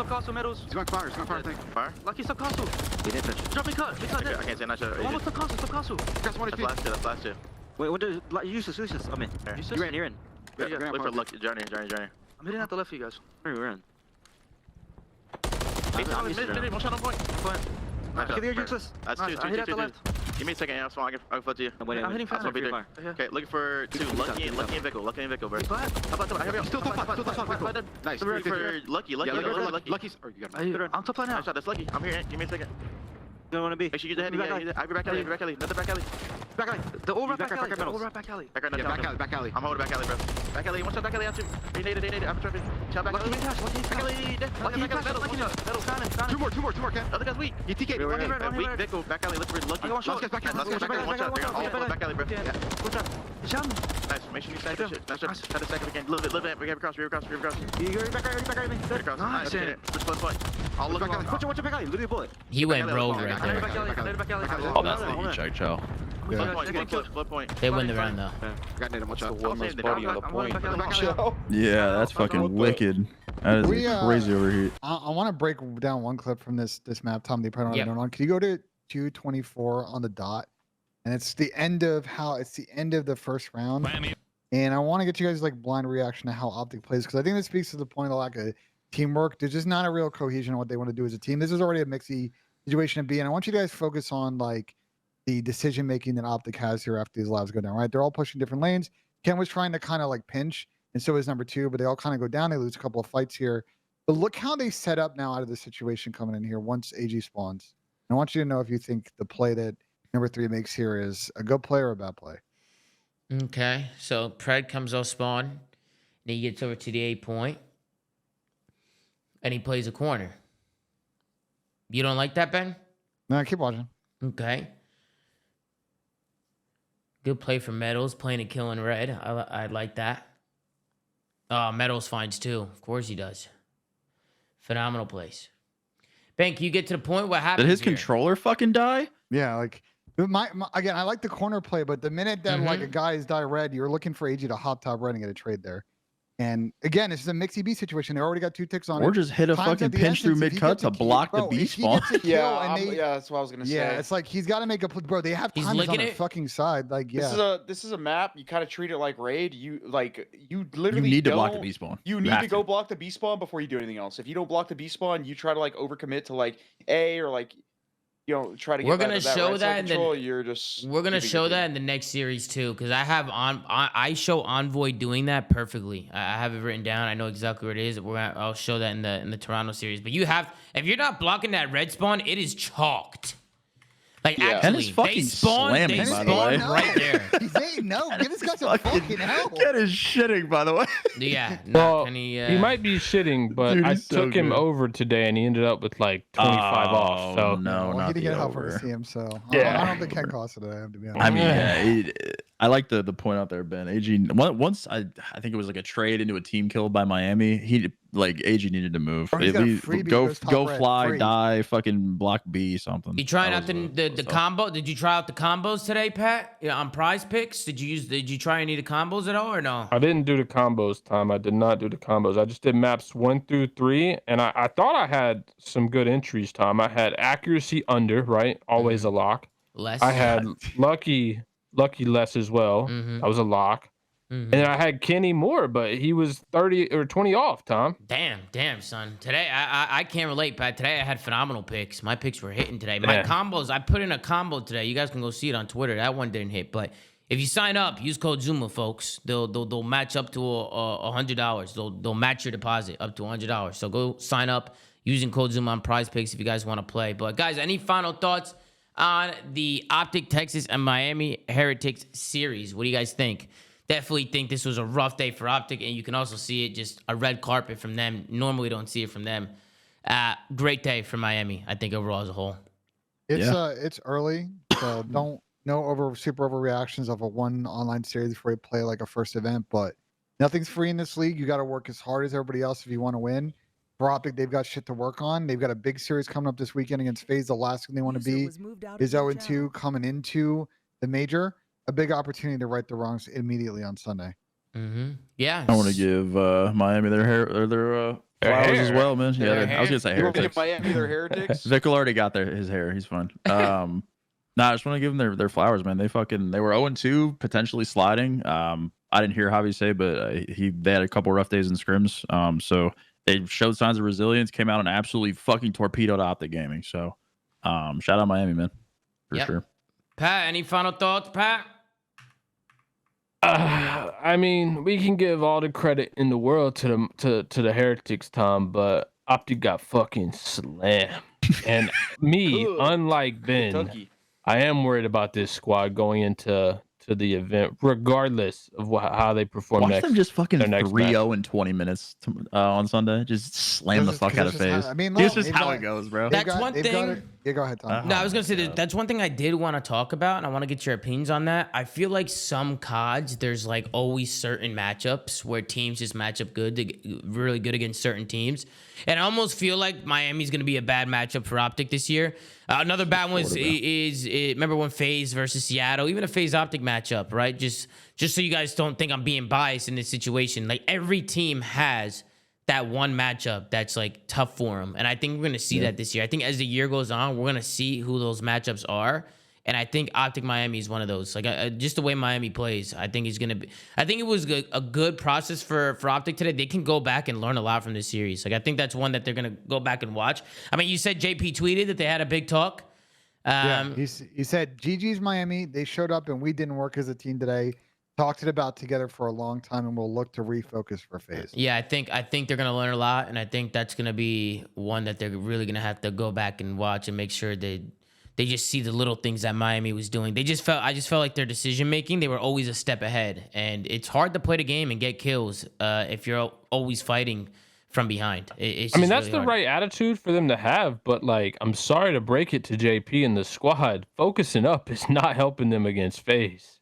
castle, Meadows. He's going fire, Fire? Lucky top castle. He didn't touch. Dropping cut. I can't say not sure. Almost top castle. That's last year. Wait, what does useless? I'm in. You're in. Look for Lucky. Journey. I'm hitting out the left for you guys. Where are we in? One shot on point. Give me your useless. That's two. I hit out the left. Give me a second, I'll flood to you. I'm hitting fire. Okay, looking for two. Lucky and Vickle, bro. Still top. Nice. Looking for Lucky. Lucky's. I'm top line now. That's Lucky. I'm here. Give me a second. You don't want to be. Make sure you get the head. I'll be back alley. Another back alley. back alley. The all right back alley. All right back alley. Back alley. I'm holding back alley, bro. Back alley. One shot back alley out too. They needed. I'm trying to shot back alley. Back alley. Metal. Two more, Ken. Other guy's weak. You TK. Weak. Vickle. Back alley. Let's lucky. Let's get back alley. One shot. Back alley, bro. Nice. Make sure you snipe that shit. Nice. Try to stack it again. Live it. We have across. You go back alley. Nice. Let's play. I'll look back alley. Watch back alley. Literally bullet. He went rogue right there. Oh, that's the heat check, Chow. Flood point. They win the round though. Got Nate, watch out. Yeah, that's fucking wicked. That is crazy overheat. I want to break down one clip from this map, Tom. They probably don't know. Can you go to 2:24 on the dot? And it's the end of the first round. And I want to get you guys like blind reaction to how Optic plays, because I think this speaks to the point of the lack of teamwork. There's just not a real cohesion on what they want to do as a team. This is already a mixy situation to be in. I want you guys to focus on like the decision making that Optic has here after these lives go down, right? They're all pushing different lanes. Ken was trying to kind of like pinch, and so is number 2, but they all kind of go down. They lose a couple of fights here. But look how they set up now out of the situation coming in here once AG spawns. And I want you to know if you think the play that number 3 makes here is a good play or a bad play. Okay, so Pred comes off spawn, and he gets over to the A point, and he plays a corner. You don't like that, Ben? No, keep watching. Okay. Good play from Metals, playing and killing red. I like that. Metals finds too. Of course he does. Phenomenal plays. Ben, can you get to the point? What happened? Did his controller fucking die? Yeah, like again, I like the corner play, but the minute that like a guy is die red, you're looking for AG to hop top red and get a trade there. And again, this is a mixy B situation. They already got 2 ticks on it. Or just hit a fucking pinch through mid cut to block the B spawn. Yeah, that's what I was gonna say. Yeah, it's like he's got to make a bro. They have time on their fucking side. Like, yeah, this is a map. You kind of treat it like raid. You literally need to block the B spawn. You need to go block the B spawn before you do anything else. If you don't block the B spawn, you try to like overcommit to like A or like try to get we're gonna show that control, you're just we're gonna show that in the next series too, because I show Envoy doing that perfectly. I have it written down. I know exactly what it is. I'll show that in the Toronto series. But if you're not blocking that red spawn, it is chalked. Like actually, they spawn right there. He's saying no. Give this guy some fucking help. Ken is shitting, by the way. Yeah. Well, he might be shitting, but dude, I took him over today, and he ended up with like 25 off. So no, not he didn't get help from the CM. So I don't think Ken cost it. I have to be honest. I mean, I like the point out there, Ben. AG once I think it was like a trade into a team kill by Miami. AG needed to move. At least go fly, die, fucking block B something. You trying out the combo? Did you try out the combos today, Pat? Yeah, on Prize Picks. Did you try any of the combos at all or no? I didn't do the combos, Tom. I did not do the combos. I just did maps 1 through 3, and I thought I had some good entries, Tom. I had accuracy under, right? Always a lock. Less. I had lucky less as well. That was a lock. And I had Kenny Moore, but he was 30 or 20 off, Tom. Damn, son. Today, I can't relate, Pat. Today, I had phenomenal picks. My picks were hitting today. My combos, I put in a combo today. You guys can go see it on Twitter. That one didn't hit. But if you sign up, use code ZOOMA, folks. They'll match up to $100. They'll match your deposit up to $100. So go sign up using code ZOOMA on Prize Picks if you guys want to play. But, guys, any final thoughts on the Optic, Texas, and Miami Heretics series? What do you guys think? Definitely think this was a rough day for Optic, and you can also see it, just a red carpet from them. Normally don't see it from them. Great day for Miami, I think, overall as a whole. It's early, so no super overreactions of a one online series before you play like a first event, but nothing's free in this league. You got to work as hard as everybody else if you want to win. For Optic, they've got shit to work on. They've got a big series coming up this weekend against FaZe. The last thing they want to be is 0-2 coming into the major. A big opportunity to right the wrongs immediately on Sunday. Yeah. I want to give Miami their flowers as well, man. Yeah, I was gonna say Heretics. Miami their Heretics. Vickle already got his hair. He's fine. I just want to give them their flowers, man. They were 0-2, potentially sliding. I didn't hear Javi say, but they had a couple rough days in scrims. So they showed signs of resilience. Came out and absolutely fucking torpedoed Optic Gaming. So shout out Miami, man, for sure. Pat, any final thoughts, Pat? I mean, we can give all the credit in the world to the Heretics, Tom, but Optic got fucking slammed. And me, unlike Ben, I am worried about this squad going into the event, regardless of how they perform Watch next. them just fucking their next 3-0 in 20 minutes on Sunday. Just slam the fuck out of FaZe. I mean, This look, is how it goes, bro. That's one thing. Yeah, go ahead, Tom. No, I was gonna say God. that that's one thing I did want to talk about, and I want to get your opinions on that. I feel like some CODs, there's like always certain matchups where teams just match up really good against certain teams, and I almost feel like Miami's gonna be a bad matchup for Optic this year. Another bad one is remember when FaZe versus Seattle, even a FaZe Optic matchup, right? Just so you guys don't think I'm being biased in this situation, like every team has that one matchup that's like tough for them. And I think we're going to see that this year. I think as the year goes on, we're going to see who those matchups are. And I think Optic Miami is one of those. Like just the way Miami plays, I think he's going to be, I think it was a good process for Optic today. They can go back and learn a lot from this series. Like I think that's one that they're going to go back and watch. I mean, you said JP tweeted that they had a big talk. Yeah, he said, GG's Miami. They showed up and we didn't work as a team today. Talked it about together for a long time, and we'll look to refocus for FaZe. Yeah, I think they're gonna learn a lot, and I think that's gonna be one that they're really gonna have to go back and watch and make sure they just see the little things that Miami was doing. I just felt like their decision making, they were always a step ahead, and it's hard to play the game and get kills if you're always fighting from behind. I mean, that's the right attitude for them to have, but like, I'm sorry to break it to JP and the squad. Focusing up is not helping them against FaZe.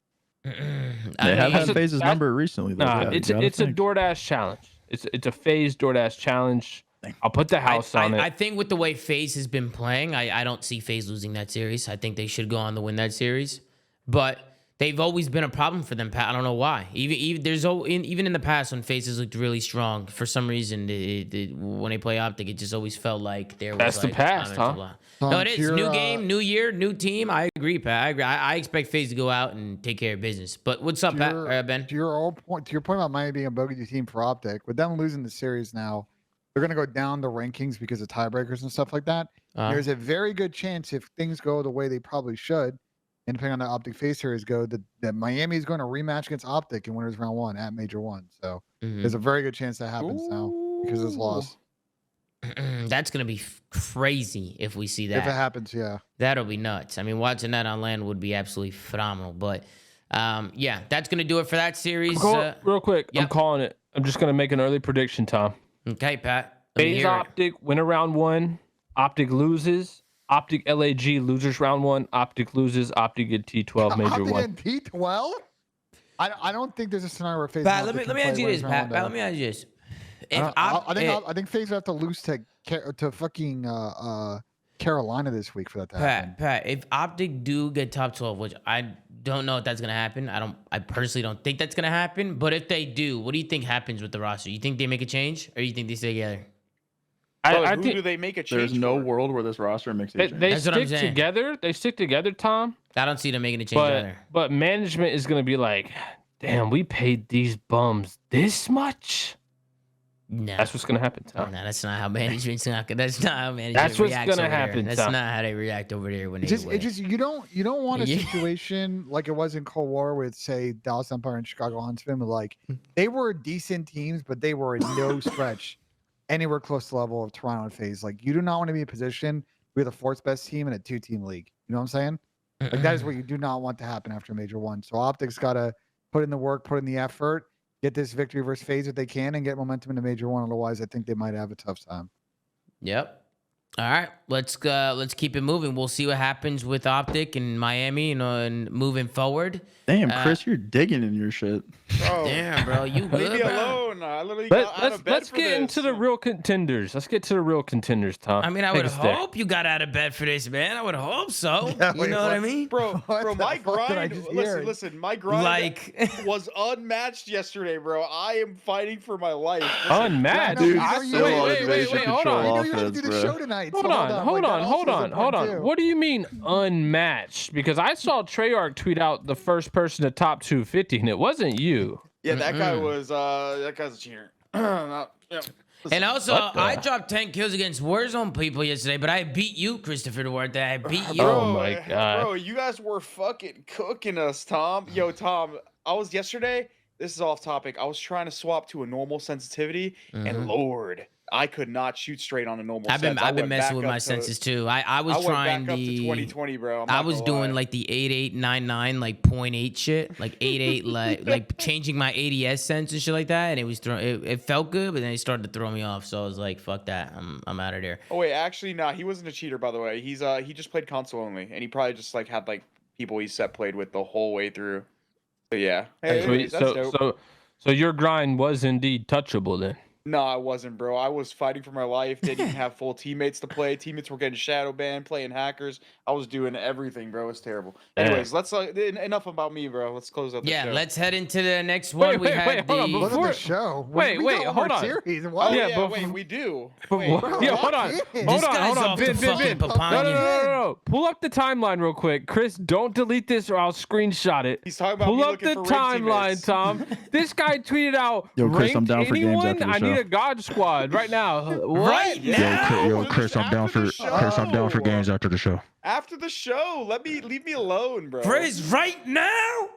They have had FaZe's number recently. Though. Nah, it's a DoorDash challenge. It's a FaZe DoorDash challenge. I'll put the house on it. I think with the way FaZe has been playing, I don't see FaZe losing that series. I think they should go on to win that series. But they've always been a problem for them, Pat. I don't know why. Even in the past when FaZe has looked really strong, for some reason, when they play Optic, it just always felt like there was That's the past, huh? No, it is. New game, new year, new team. I agree, Pat. I agree. I expect FaZe to go out and take care of business. But what's up, Pat? Ben? To your point about Miami being a bogey team for Optic, with them losing the series now, they're going to go down the rankings because of tiebreakers and stuff like that. There's a very good chance if things go the way they probably should, and depending on the Optic FaZe series go, that Miami is going to rematch against Optic in winners round 1 at Major 1. So there's a very good chance that happens now because of this loss. That's gonna be crazy if we see that. If it happens, yeah, that'll be nuts. I mean, watching that on land would be absolutely phenomenal. But yeah, that's gonna do it for that series. Real quick, I'm calling it. I'm just gonna make an early prediction, Tom. Okay, Pat. FaZe Optic win round 1. Optic loses. Optic LAG losers round 1. Optic loses. Optic get T12 Major 1. Optic and T12. I don't think there's a scenario where FaZe. Pat, let me ask you this, Pat. Let me ask you this. I think FaZe have to lose to fucking Carolina this week for that to happen. Pat, if Optic do get top 12, which I don't know if that's gonna happen. I personally don't think that's gonna happen. But if they do, what do you think happens with the roster? You think they make a change, or you think they stay together? I think do they make a change? There's no world where this roster makes a change. They stick together. They stick together, Tom. I don't see them making a change either. But management is gonna be like, damn, we paid these bums this much. No, that's what's gonna happen, Tom. No, that's not how management's not. That's not how management. That's what's reacts gonna over happen. there. That's not how they react over there when they win. It just you don't want a situation like it was in Cold War with say Dallas Empire and Chicago Huntsmen. Like they were decent teams, but they were in no stretch anywhere close to the level of Toronto and FaZe. Like you do not want to be in a position with the fourth best team in a 2-team league. You know what I'm saying? Like that is what you do not want to happen after Major 1. So Optic's got to put in the work, put in the effort. Get this victory versus FaZe if they can and get momentum into Major 1. Otherwise, I think they might have a tough time. Yep. All right, let's keep it moving. We'll see what happens with Optic and Miami, and moving forward. Damn, Chris, you're digging in your shit. Bro, damn, bro, you good? Leave me alone. I literally got out of bed let's for get this. into the real contenders. Let's get to the real contenders, Tom. I mean, I would hope you got out of bed for this, man. I would hope so. Yeah, you know what I mean, bro? My grind. Listen, my grind was unmatched yesterday, bro. I am fighting for my life. Unmatched, dude. Wait, hold on. You know, do the show tonight. Hold on. What do you mean unmatched? Because I saw Treyarch tweet out the first person to top 250, and it wasn't you. Yeah, that guy was. That guy's a cheater. And also, I dropped 10 kills against Warzone people yesterday, but I beat you, Christopher Duarte. I beat you. Oh my god, bro, you guys were fucking cooking us, Tom. Yo, Tom, I was yesterday. this is off topic. I was trying to swap to a normal sensitivity, and Lord, I could not shoot straight on a normal. I've been messing with my senses too. I was trying back up to 2020, bro. I was doing like the 8899 like 0.8 shit, like 88 like changing my ADS sense and shit like that, and it was it felt good, but then it started to throw me off. So I was like, fuck that, I'm out of there. Oh wait, actually, nah, he wasn't a cheater, by the way. He just played console only, and he probably just like had like people he played with the whole way through. So yeah. Hey, anyways, that's dope. So your grind was indeed touchable then. No, I wasn't, bro. I was fighting for my life. Didn't even have full teammates to play. Teammates were getting shadow banned, playing hackers. I was doing everything, bro. It was terrible. Anyways, let's enough about me, bro. Let's close up the show. Yeah, let's head into the next one. Wait, hold on, Look at the show. Wait, hold on. Series. Oh, What? yeah, wait, we do. Wait, Yeah, hold on. This guy's off the fucking papaya. No. Pull up the timeline real quick. Chris, don't delete this or I'll screenshot it. He's talking about Pull me up looking the for ring timeline, teammates. Tom. This guy tweeted out, Yo, Chris, I'm ranked down for games anyone? after the I show. need a God Squad right now. What? Right now. Yo, Chris, I'm down for games after the show. After the show, leave me alone, bro. Chris, right now?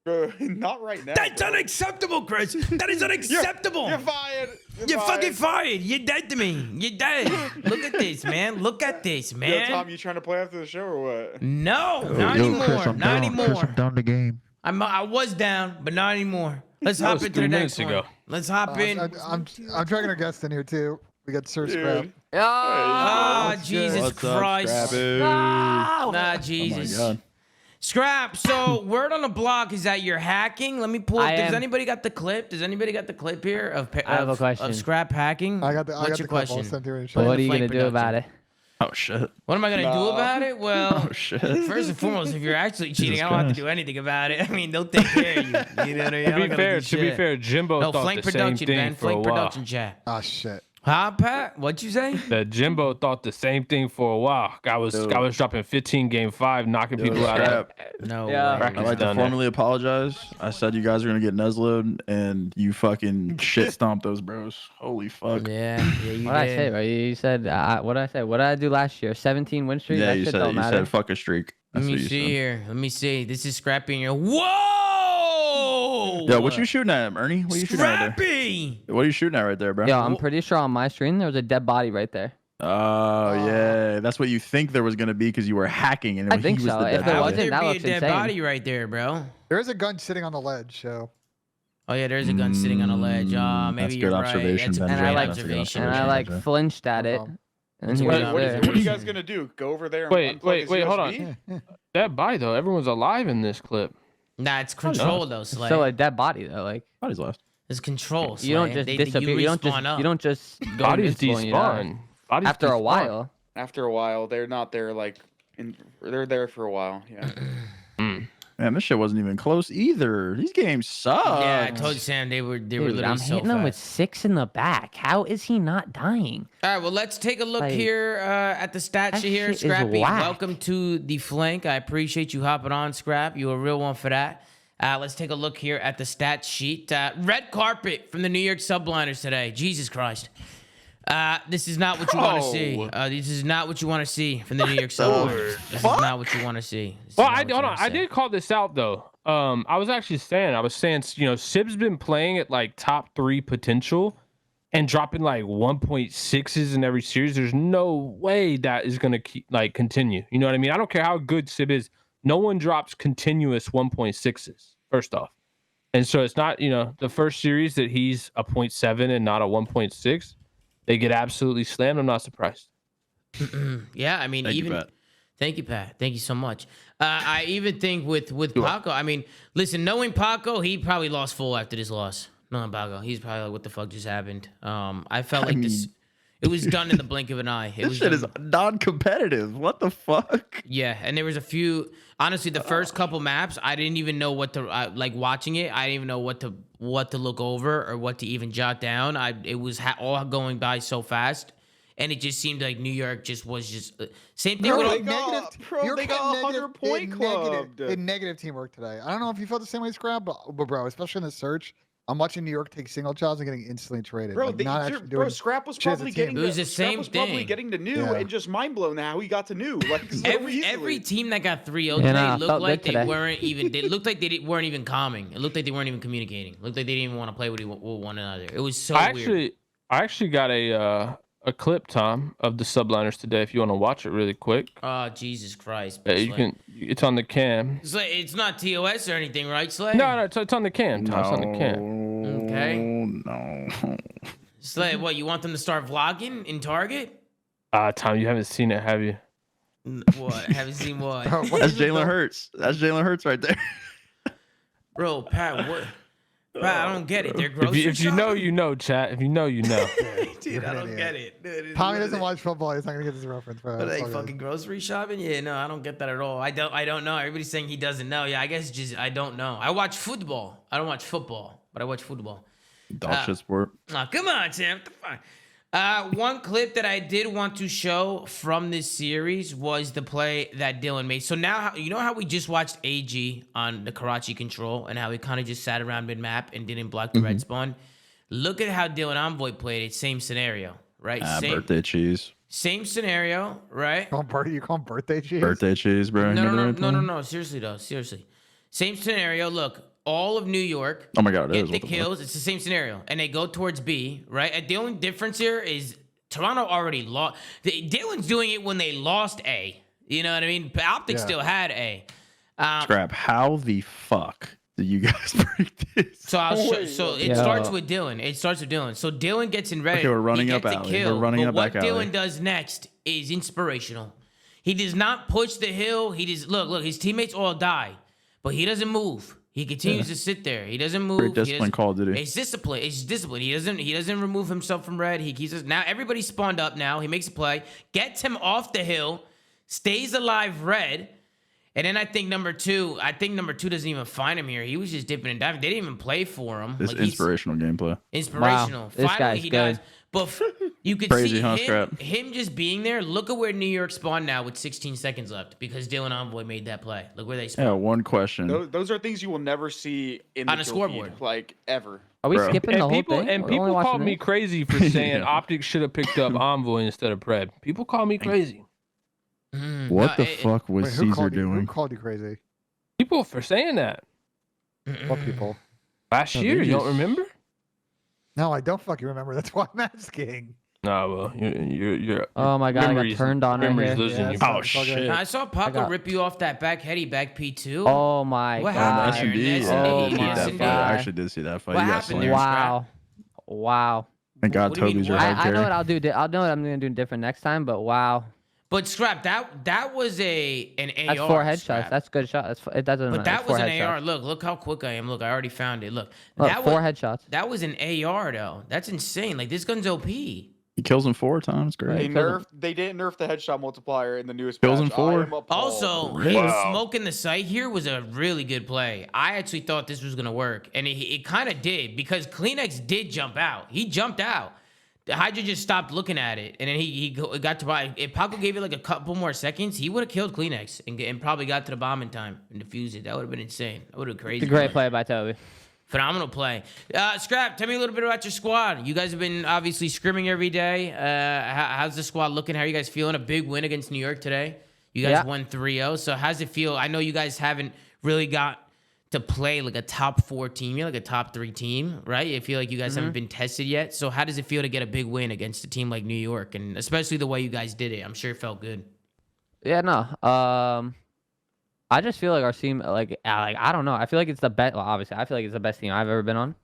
Bro, not right now. That's bro. unacceptable, Chris. That is unacceptable. You're fired. You're fucking fired. You're dead to me. You're dead. Look at this, man. Look at this, man. Yo, Tom, you trying to play after the show or what? No, not anymore. Not anymore. Chris, I'm down the game. I was down, but not anymore. Let's That hop was into 3 the minutes next one. ago. Let's hop in. I'm dragging our guest in here too. We got Sir Scrap. Dude. Ah, What's Jesus good? Christ. Nah, Jesus. Oh my God. Scrap. So, word on the block is that you're hacking. Let me pull up. Does anybody got the clip? Does anybody got the clip here of I have a question. of Scrap hacking? I got the What's your clip. I'll question? send you in a But show. what are you Flank gonna do about it? Oh shit. What am I gonna do about it? Well, Oh shit. first and foremost, if you're actually cheating, Jesus I don't have to Christ. do anything about it. I mean, they'll take care of you. You know what I mean? I'm To not be gonna do shit. fair, Jimbo No, thought flank the same production, thing man. for a Flank while. production chat. Oh shit. Huh, Pat? What'd you say? That Jimbo thought the same thing for a while. I was dropping 15 game 5, knocking people out of No Yeah. way. I'd I'd like to done that. formally apologize. I said you guys are gonna get Nuzloed, and you fucking shit stomped those bros. Holy fuck. Yeah, you What did I say, did. bro? You said what did I say? What did I do last year? 17 win streak. Yeah, That you shit said don't matter. fuck a streak. Let That's me what you see said. here. Let me see. This is Scrappy in your. Whoa! Yo, what you shooting at, Ernie? What you shooting at right Scrappy! there? What are you shooting at right there, bro? Yo, I'm pretty sure on my screen there was a dead body right there. Oh yeah, that's what you think there was gonna be because you were hacking, and I think he was so. the If dead there How body. would there that be a looks dead insane. body right there, bro? There is a gun sitting on the ledge, so Oh yeah, there's a gun sitting on a ledge. That's maybe good you're right. observation, That's a Benjamin. great And I like- observation. And I like Benjamin. flinched at it. problem. And he Wait, was What there. are you guys gonna do? Go over there and Wait, unplug his hold USB? on. That body though, everyone's alive in this clip. Nah, it's control though, Slay. Still a dead body though. Like Body's left. It's control. you don't Slay. just They- disappear. You don't just go Bodies invincible and you die. despawn. Bodies After a despawn. while. After a while, they're not there like they're there for a while. Yeah. Man, this shit wasn't even close either. These games suck. Yeah, I told Sam they were Dude, literally I'm so hitting him with fast. 6 in the back. How is he not dying? All right, well, let's take a look Like, here at the stat that sheet here. shit is Scrappy, whack. welcome to the flank. I appreciate you hopping on, Scrap. You're a real one for that. Let's take a look here at the stat sheet. Red carpet from the New York Subliners today. Jesus Christ. This is not what you want to see. This is not what you want to see from the New York Subliners. This is not what you want to see. This is Well, not what you hold on. wanna I see. did call this out though. I was saying, you know, Sib's been playing at like top 3 potential and dropping like 1.6s in every series. There's no way that is gonna continue. You know what I mean? I don't care how good Sib is. No one drops continuous 1.6s. First off, and so it's not, you know, the first series that he's a 0.7 and not a 1.6. They get absolutely slammed. I'm not surprised. Yeah, I mean, Thank you, even Pat. thank you, Pat. Thank you so much. I even think with Paco. I mean, listen, knowing Paco, he probably lost full after this loss. Knowing Paco, he's probably like, "What the fuck just happened?" I felt like this. It was done in the blink of an eye. It This was shit done- is non-competitive. What the fuck? Yeah, and there was a few. Honestly, the first couple maps, I didn't even know what to like watching it. I didn't even know what to look over or what to even jot down. It was all going by so fast, and it just seemed like New York was same thing. Bro, with all, they got- bro, they got a 100-point club. Negative teamwork today. I don't know if you felt the same way, Scrap, but bro, especially in the search, I'm watching New York take single shots and getting instantly traded. Bro, Like, not actually doing Scrap was shit as a probably team. getting It was the Scrap same was probably thing. getting to new Yeah. and just mind blown how he got to new. Like so Every easily. team that got 3-0 Yeah, today nah, looked felt like good they today. weren't even. They looked like weren't even calming. It looked like they weren't even communicating. It looked like they didn't even want to play with one another. It was so weird. I actually got a clip, Tom, of the subliners today. If you want to watch it really quick, Oh Jesus Christ! you Slay. can. It's on the cam. Slay, it's not TOS or anything, right, Slay? No, it's on the cam, Tom. It's on the cam. Okay. No. Slay, what you want them to start vlogging in Target? Tom, you haven't seen it, have you? What? Haven't seen what? Bro, what That's is it, Jalen though? Hurts. That's Jalen Hurts right there. Bro, Pat, what? Pat, I don't get it. They're grocery If you know, shopping? you know, chat. If you know, you know. Dude, I You're don't an get it. Dude, Tommy what doesn't is it? watch football. He's not gonna get this reference. Bro. Are It's they all good. fucking grocery shopping? Yeah, no, I don't get that at all. I don't know. Everybody's saying he doesn't know. Yeah, I guess just I don't know. I watch football. I don't watch football, but I watch football. Dog shit sport. Oh, come on, Tim. What the fuck? One clip that I did want to show from this series was the play that Dylan made. So now, you know how we just watched AG on the Karachi control and how he kind of just sat around mid-map and didn't block the red spawn? Look at how Dylan Envoy played it. Same scenario, right? Birthday cheese. Same scenario, right? You call him birthday cheese? Birthday cheese, bro. No. Seriously, though. Seriously. Same scenario. Look, all of New York Oh my god, it get is. the What the fuck? kills. It's the same scenario. And they go towards B, right? And the only difference here is Toronto already lost. Dylan's doing it when they lost A. You know what I mean? Optic Yeah. still had A. Scrap. How the fuck did you guys break this? So I'll show. So it Yo. starts with Dylan. So Dylan gets in red. Okay, we're running he up gets a alley. kill. We're running but up what back alley. Dylan does next is inspirational. He does not push the hill. He just look. His teammates all die, but he doesn't move. He continues to sit there. He doesn't move. Very disciplined Call of Duty. It's discipline. It's discipline. He doesn't remove himself from red. He keeps us. Now everybody's spawned up now. He makes a play, gets him off the hill, stays alive red. And then I think number two doesn't even find him here. He was just dipping and diving. They didn't even play for him. This Like, he's inspirational gameplay. inspirational. Wow, this Finally guy's he good. does. But you could Crazy, see huh, Scrap? him just being there. Look at where New York spawned now with 16 seconds left because Dylan Envoy made that play. Look where they spawned. Yeah, one question. Those are things you will never see in On the a kill scoreboard. feed, like ever. Are we Bro. skipping the And whole people thing? and We're only people watching called me it? crazy for saying Yeah. Optic should have picked up Envoy instead of Pred. People call me crazy. What No, the fuck was Wait, who Caesar called you? Who doing? called you crazy? People for saying that What people? last No, year. they You don't just- remember? No, I don't fucking remember. That's why I'm asking. No, well, you're Oh my god, I got memories- turned on right memories here. losing Yeah, you. it's all- Oh it's all good. shit. I saw Paco got- rip you off that back heady, back P2. Oh my What god. happened there? S&D. That's Yeah, Oh I did see my that fight. God. I actually did see that fight. What You got happened slammed. there? Wow. Wow. Thank God What do you mean, Toby's your why? hard I know carry. what I'll do. I'll know what I'm gonna do different next time. But wow, But Scrap, that was an AR. that's 4 headshots. Scrap. That's good shot. It doesn't. But matter. that It's was 4 an AR. headshots. Look how quick I am. Look, I already found it. Look, Look, that 4 was headshots. that was an AR though. That's insane. Like this gun's OP. He kills him 4 times. Great. They didn't nerf the headshot multiplier in the newest Kills patch. him 4. I am appalled. Also, Really? him Wow. smoking the site here was a really good play. I actually thought this was gonna work, and it kind of did because Kleenex did jump out. He jumped out. The Hydra just stopped looking at it, and then he got to buy. If Paco gave it like a couple more seconds, he would have killed Kleenex and probably got to the bomb in time and defused it. That would have been insane. That would have been crazy. It's a great play by Toby. Phenomenal play. Scrap, tell me a little bit about your squad. You guys have been obviously scrimming every day. How's the squad looking? How are you guys feeling? A big win against New York today. You guys Yeah. won 3-0. So how's it feel? I know you guys haven't really got to play like a top 4 team. You're like a top 3 team, right? I feel like you guys haven't been tested yet. So how does it feel to get a big win against a team like New York? And especially the way you guys did it. I'm sure it felt good. Yeah, no. I just feel like our team, like I don't know. I feel like it's the best. Well, obviously, I feel like it's the best team I've ever been on.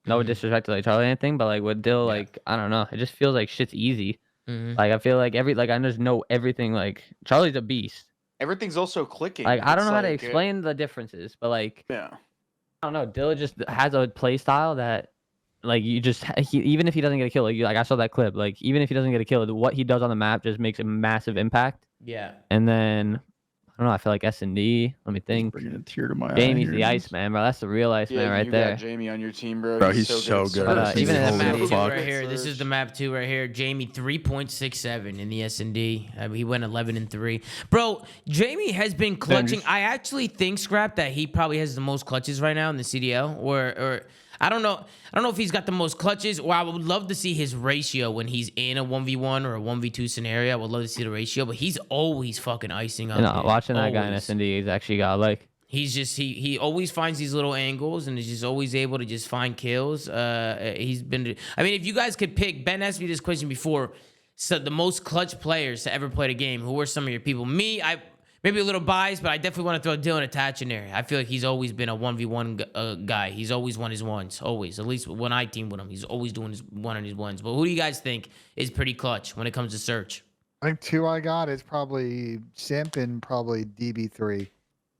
No disrespect to like Charlie or anything, but like with Dill, like I don't know. It just feels like shit's easy. Mhm. Like I feel like I just know everything. Like Charlie's a beast. Everything's also clicking. Like I don't It's know how to like, explain the differences, but like Yeah. I don't know. Dill just has a play style that, like you just even if he doesn't get a kill, like I saw that clip. Like even if he doesn't get a kill, what he does on the map just makes a massive impact. Yeah. And then I don't know. I feel like S&D. Let me think. Bringing a tear to my eye. Jamie's here. the Iceman, bro. That's the real Iceman right you there. got Jamie on your team, bro. Bro, he's so good at This this. Even is in the that map Holy 2 fuck. right here. This is the map 2 right here. Jamie 3.67 in the S&D. He went 11-3. Bro, Jamie has been clutching. I actually think, Scrap, that he probably has the most clutches right now in the CDL. Or I don't know if he's got the most clutches, or I would love to see his ratio when he's in a 1v1 or a 1v2 scenario. I would love to see the ratio, but he's always fucking icing up. You know, watching that guy in Always. SND, he's actually got like. He's just he always finds these little angles and is just always able to just find kills. He's been. I mean, if you guys could pick, Ben asked me this question before. So the most clutch players to ever play the game. Who were some of your people? Me, I maybe a little biased, but I definitely want to throw Dylan Attach in there. I feel like he's always been a 1v1 guy. He's always won his ones. Always. At least when I team with him, he's always doing one of his ones. But who do you guys think is pretty clutch when it comes to search? I think 2 I got is probably Simp and probably DB3.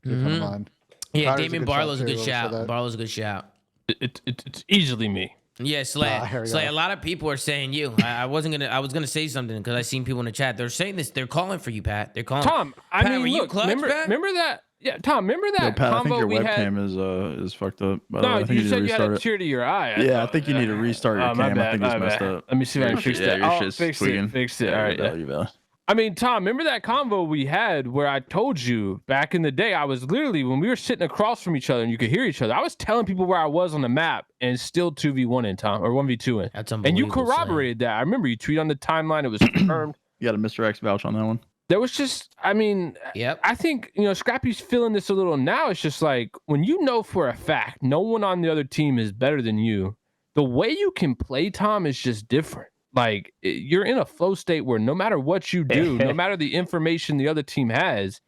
Yeah, Crowder's a Damien good shot Barlow's a too, good we'll say shout. that. Barlow's a good shout. It's easily me. Yeah, Slay. here we Slay. go. A lot of people are saying you. I was gonna say something because I seen people in the chat. They're saying this. They're calling for you, Pat. They're calling. Tom, I Pat, mean, were you look, clutch, remember that? Yeah, Tom, remember Yo, that Pat, I think combo your we had? webcam is fucked up. By the No, way. I think you said need you to had a restart tear to your eye. Yeah, I think you need to restart your my cam. I think it's my messed bad. up. Let me see if I can fix Yeah, that. your Oh, shit's fix tweaking. it. Fix it. Yeah, All right. you better, you better. I mean, Tom, remember that convo we had where I told you back in the day, I was literally, when we were sitting across from each other and you could hear each other, I was telling people where I was on the map and still 2v1 in, Tom, or 1v2 in. That's And you unbelievable, Slay. corroborated that. I remember you tweeted on the timeline. It was confirmed. You got a Mr. X vouch on that one. There was just, I mean, Yep. I think, Scrappy's feeling this a little now. It's just like, when you know for a fact no one on the other team is better than you, the way you can play, Tom, is just different. Like, you're in a flow state where no matter what you do, no matter the information the other team has,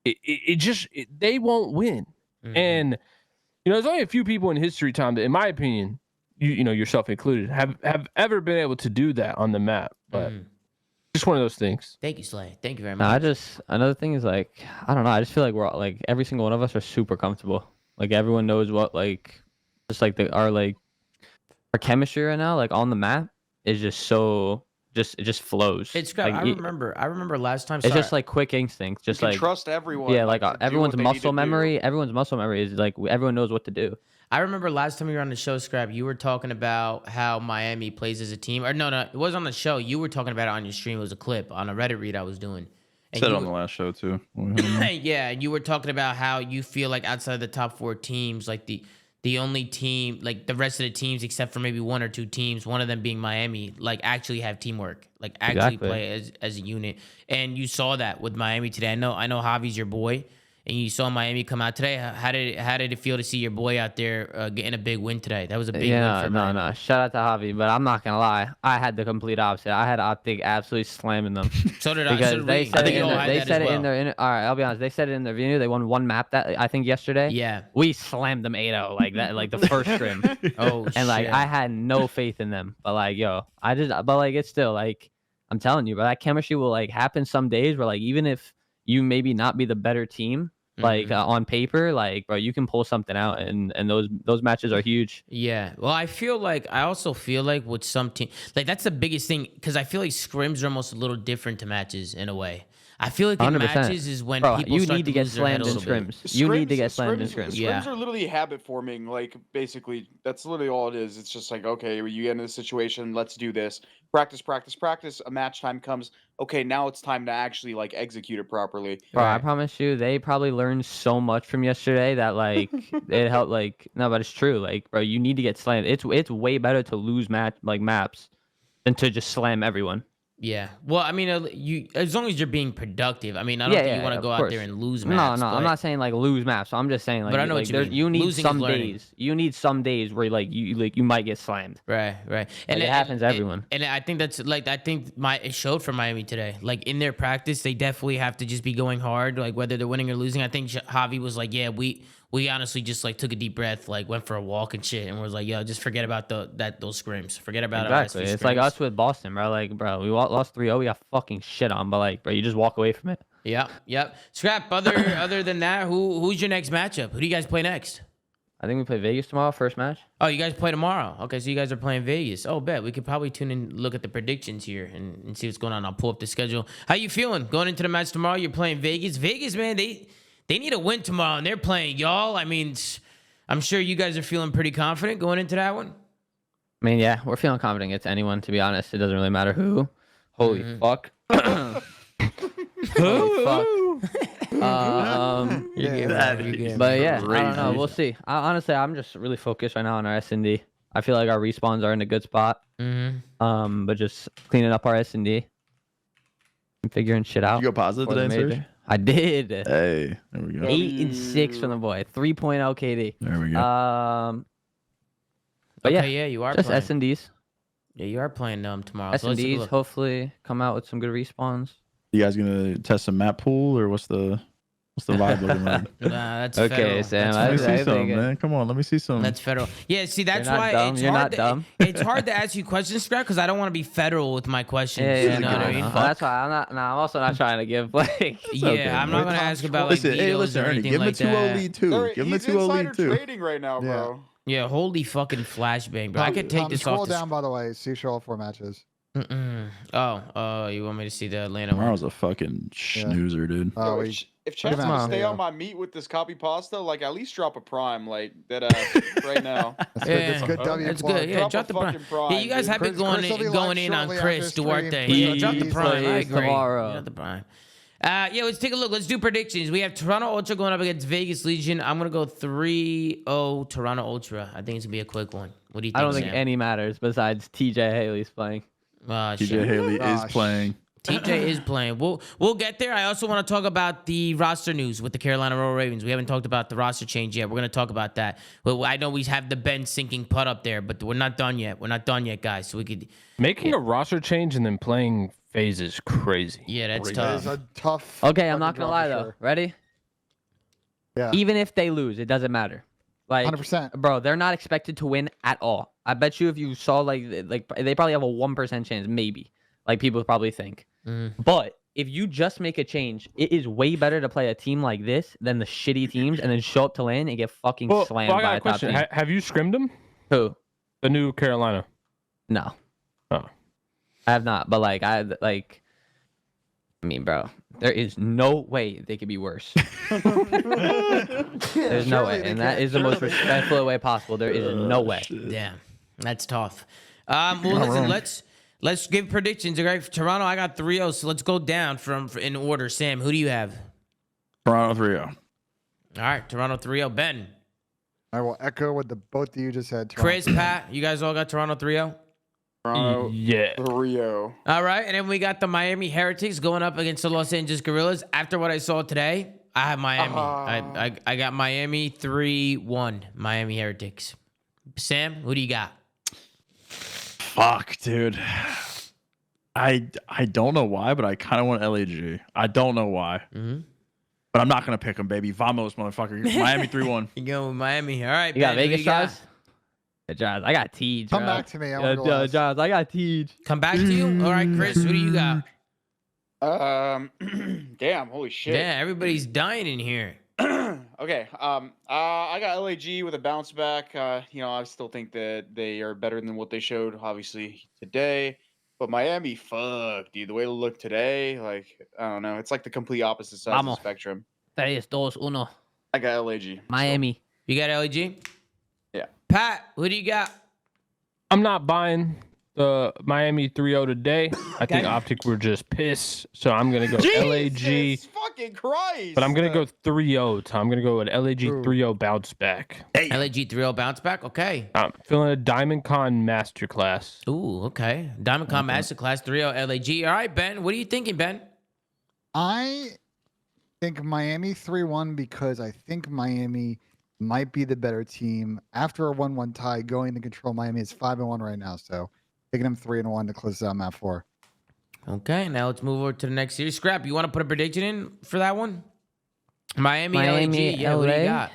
they won't win. Mhm. And, there's only a few people in history, Tom, that, in my opinion, yourself included, have ever been able to do that on the map. But just one of those things. Thank you, Slay. Thank you very No, much. another thing is like, I don't know. I just feel like we're all, like, every single one of us are super comfortable. Like, everyone knows what, like, just like our chemistry right now, like on the map is just so, it just flows. It's like, I remember last time. it's just like quick instinct. Just You can like, trust everyone. yeah, like to do everyone's what they need to muscle do. memory. Everyone's muscle memory is like, everyone knows what to do. I remember last time you were on the show, Scrap, you were talking about how Miami plays as a team. Or no, it was on the show. You were talking about it on your stream. It was a clip on a Reddit read I was doing. And Said it you on the were- last show too. yeah, and you were talking about how you feel like outside of the top 4 teams, like the only team, like the rest of the teams, except for maybe 1 or 2 teams, one of them being Miami, like actually have teamwork, like actually Exactly. play as a unit. And you saw that with Miami today. I know Javi's your boy, and you saw Miami come out today. How did it feel to see your boy out there getting a big win today? That was a big win Yeah, for no, Miami. no. Shout out to Javi, but I'm not gonna lie. I had the complete opposite. I had Optic absolutely slamming them So did I. because So did they we. I said think it you in all their, had they that said as it in well. their. All right, I'll be honest. They said it in their video. They won one map that I think yesterday. Yeah. We slammed them 8-0 like that, like the first scrim. Oh, And like shit. I had no faith in them, but like but like it's still like I'm telling you, but that chemistry will like happen some days where like even if you maybe not be the better team, like on paper, like bro, you can pull something out, and those matches are huge. Yeah. Well, I also feel like with some team, like that's the biggest thing because I feel like scrims are almost a little different to matches in a way. I feel like in 100%. matches is when Bro, people you start need to get lose their head slammed a in little bit. scrims. You need to get slammed in Scrims scrims. Yeah. are literally habit forming. Like basically, that's literally all it is. It's just like, okay, you get into this situation, let's do this. Practice, practice, practice. A match time comes. Okay, now it's time to actually like execute it properly. Bro, I Right. promise you, they probably learned so much from yesterday that like it helped. Like no, but it's true. Like bro, you need to get slammed. It's way better to lose maps than to just slam everyone. Yeah. Well, I mean, you as long as you're being productive. I mean, I don't think you want to of go out course. there and lose No, maps. no, I'm but- not saying like lose maps. I'm just saying like, But I know what like, you there's- mean. you need Losing is some learning. days. You need some days where you might get slammed. Right. Like, it happens to everyone. And I think that's like it showed for Miami today. Like in their practice, they definitely have to just be going hard, like whether they're winning or losing. I think Javi was like, yeah, we honestly just like took a deep breath, like went for a walk and shit, and was like, yo, just forget about those scrims. Forget about Exactly. our It's like scrims. us with Boston, bro. Like, bro, we lost 3-0. We got fucking shit on, but like, bro, you just walk away from it. Yep. Scrap. Other than that, who's your next matchup? Who do you guys play next? I think we play Vegas tomorrow, first match. Oh, you guys play tomorrow. Okay, so you guys are playing Vegas. Oh, bet. We could probably tune in, look at the predictions here and see what's going on. I'll pull up the schedule. How you feeling going into the match tomorrow? You're playing Vegas. Vegas, man, they need a win tomorrow, and they're playing y'all. I mean, I'm sure you guys are feeling pretty confident going into that one. I mean, yeah, we're feeling confident against anyone, to be honest. It doesn't really matter who. Holy fuck. Holy fuck. You're good, that bro. You're good. But yeah, I don't know. Crazy. We'll see. Honestly, I'm just really focused right now on our S&D. I feel like our respawns are in a good spot. But just cleaning up our S&D and figuring shit out. You go positive for the today, major. Serge? I did. Hey, there we go. 8 and 6 from the boy. 3.0 KD. There we go. But Okay, yeah, you are just playing. S&Ds. Yeah, you are playing tomorrow. So let's take a S&Ds look. hopefully come out with some good respawns. You guys gonna test some map pool or what's the vibe looking like? Nah, that's Okay, federal. Sam, That's I- Let me federal. see some, think it- man. Come on, let me see some. That's federal. Yeah, see, that's not why dumb. it's You're hard. not to, dumb. It's hard to ask you questions, Scrap, because I don't want to be federal with my questions. Yeah, you know what I mean? That's why I'm not. Nah, I'm also not trying to give like. Yeah, okay, I'm man. not gonna ask about like Listen, hey, vetoes listen, or Ernie, anything give him a like 2-0 that. lead too. Give him a He's 2-0 insider lead too. trading right now, bro. Yeah, holy fucking flashbang, bro. I could take this Scroll off. The down, by the way. See, show all 4 matches. Oh, you want me to see the Atlanta one? Tomorrow's a fucking snoozer, dude. Oh, Yo, we- if Chance Come to on. stay Yeah. on my meat with this copy pasta, like at least drop a prime, like that right now. That's good. That's Yeah. good. W That's plug. good. Yeah, Drop drop a the prime. fucking prime. Yeah, you guys dude. have been Chris will be live going in on shortly Chris after Duarte. stream. Yeah, Please drop the please prime. I plays agree. tomorrow. Drop the prime. Yeah, let's take a look. Let's do predictions. We have Toronto Ultra going up against Vegas Legion. I'm gonna go 3-0 Toronto Ultra. I think it's gonna be a quick one. What do you think? I don't think Sam? any matters besides TJ Haley's playing. TJ Shit. Haley is Gosh. playing. TJ is playing. We'll get there. I also want to talk about the roster news with the Carolina Royal Ravens. We haven't talked about the roster change yet. We're gonna talk about that. But I know we have the Ben sinking putt up there, but we're not done yet. We're not done yet, guys. So we could. Making a roster change and then playing FaZe is crazy. Yeah, that's That is tough. a tough. Okay, I'm fucking not gonna draw lie for though. sure. Ready? Yeah. Even if they lose, it doesn't matter. Like 100%. bro, they're not expected to win at all. I bet you if you saw like they probably have a 1% chance, maybe. Like people probably think. But if you just make a change, it is way better to play a team like this than the shitty teams and then show up to LAN and get fucking slammed I got by a a top question. team. Have you scrimmed them? Who? The new Carolina. No. Oh. I have not, but I mean, bro, there is no way they could be worse. There's no way, and that is the most respectful way possible. There is no way. Yeah, that's tough. Well, listen, let's give predictions. Okay, for Toronto, I got 3-0. So let's go down from in order. Sam, who do you have? Toronto 3-0. All right, Toronto 3-0. Ben, I will echo what the both of you just said. Chris, Pat, you guys all got Toronto 3-0. Toronto, Yeah. Rio. All right, and then we got the Miami Heretics going up against the Los Angeles Guerrillas. After what I saw today, I have Miami. I got Miami 3-1. Miami Heretics. Sam, who do you got? Fuck, dude. I don't know why, but I kind of want LAG. I don't know why. But I'm not going to pick them, baby. Vamos, motherfucker. Miami 3-1. You going with Miami. All right, You got Ben, who Vegas you got? shots? Yeah, Giles, I got Tej. Come bro. back to me. I want to go last. Giles, I got Tej. Come back to you? All right, Chris, who do you got? Damn, holy shit. Yeah, everybody's dying in here. Okay. I got LAG with a bounce back. I still think that they are better than what they showed, obviously, today. But Miami, fuck, dude. The way they look today, like, I don't know. It's like the complete opposite side of the Vamos. spectrum. 3, 2, 1. I got LAG. Miami. You got LAG? Yeah. Pat, who do you got? I'm not buying the Miami 3-0 today. I think Optic were just pissed. So I'm going to go LAG. Jesus fucking Christ. But I'm going to go 3-0. Tom. I'm going to go with LAG 3-0 bounce back. LAG 3-0 bounce back? Okay. I'm feeling a Diamond Con masterclass. Ooh, okay. Diamond Con Masterclass 3-0 LAG. All right, Ben. What are you thinking, Ben? I think Miami 3-1 because I think Miami might be the better team. After a 1-1 tie, going to control Miami is 5-1 right now. So taking them 3-1 to close out map 4. Okay, now let's move over to the next series. Scrap, you want to put a prediction in for that one? Miami Miami, LAG. Yeah, who do you LA? got?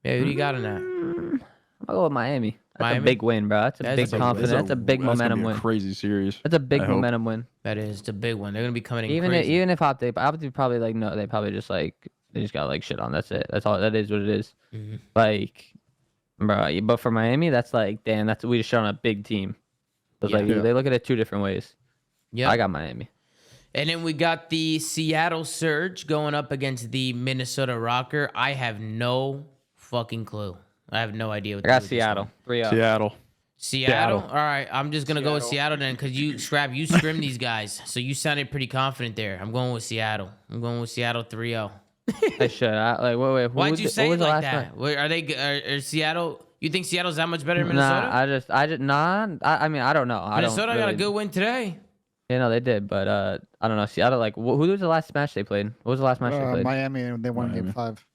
Yeah, who do you got in that? I'll go with Miami. That's Miami? a big win, bro. That's a That's big a big confidence. win. That's a big That's gonna momentum be a win. crazy series. That's a big I hope. momentum win. That is the big one. They're gonna be coming in Even crazy. even if Optic probably no, they probably just they just got shit on. That's it. That's all. That is what it is. Mhm. Bro. But for Miami, that's damn. That's we just showed on a big team. So it's Yeah. they look at it 2 different ways. Yeah. I got Miami. And then we got the Seattle Surge going up against the Minnesota Rokkr. I have no fucking clue. I have no idea what I got Seattle 3-0. Seattle. Seattle? All right. I'm just going to go with Seattle then because you scrim these guys. So you sounded pretty confident there. I'm going with Seattle. I'm going with Seattle 3-0. They should. Like, wait. Why'd you say what it was the like last that? match? Are they? Are Seattle? You think Seattle's that much better than Minnesota? I mean, I don't know. Minnesota don't got a really, good win today. Yeah, no, they did, but I don't know. Seattle, like, who was the last match they played? What was the last match they played? Miami, and they won Miami. Game 5.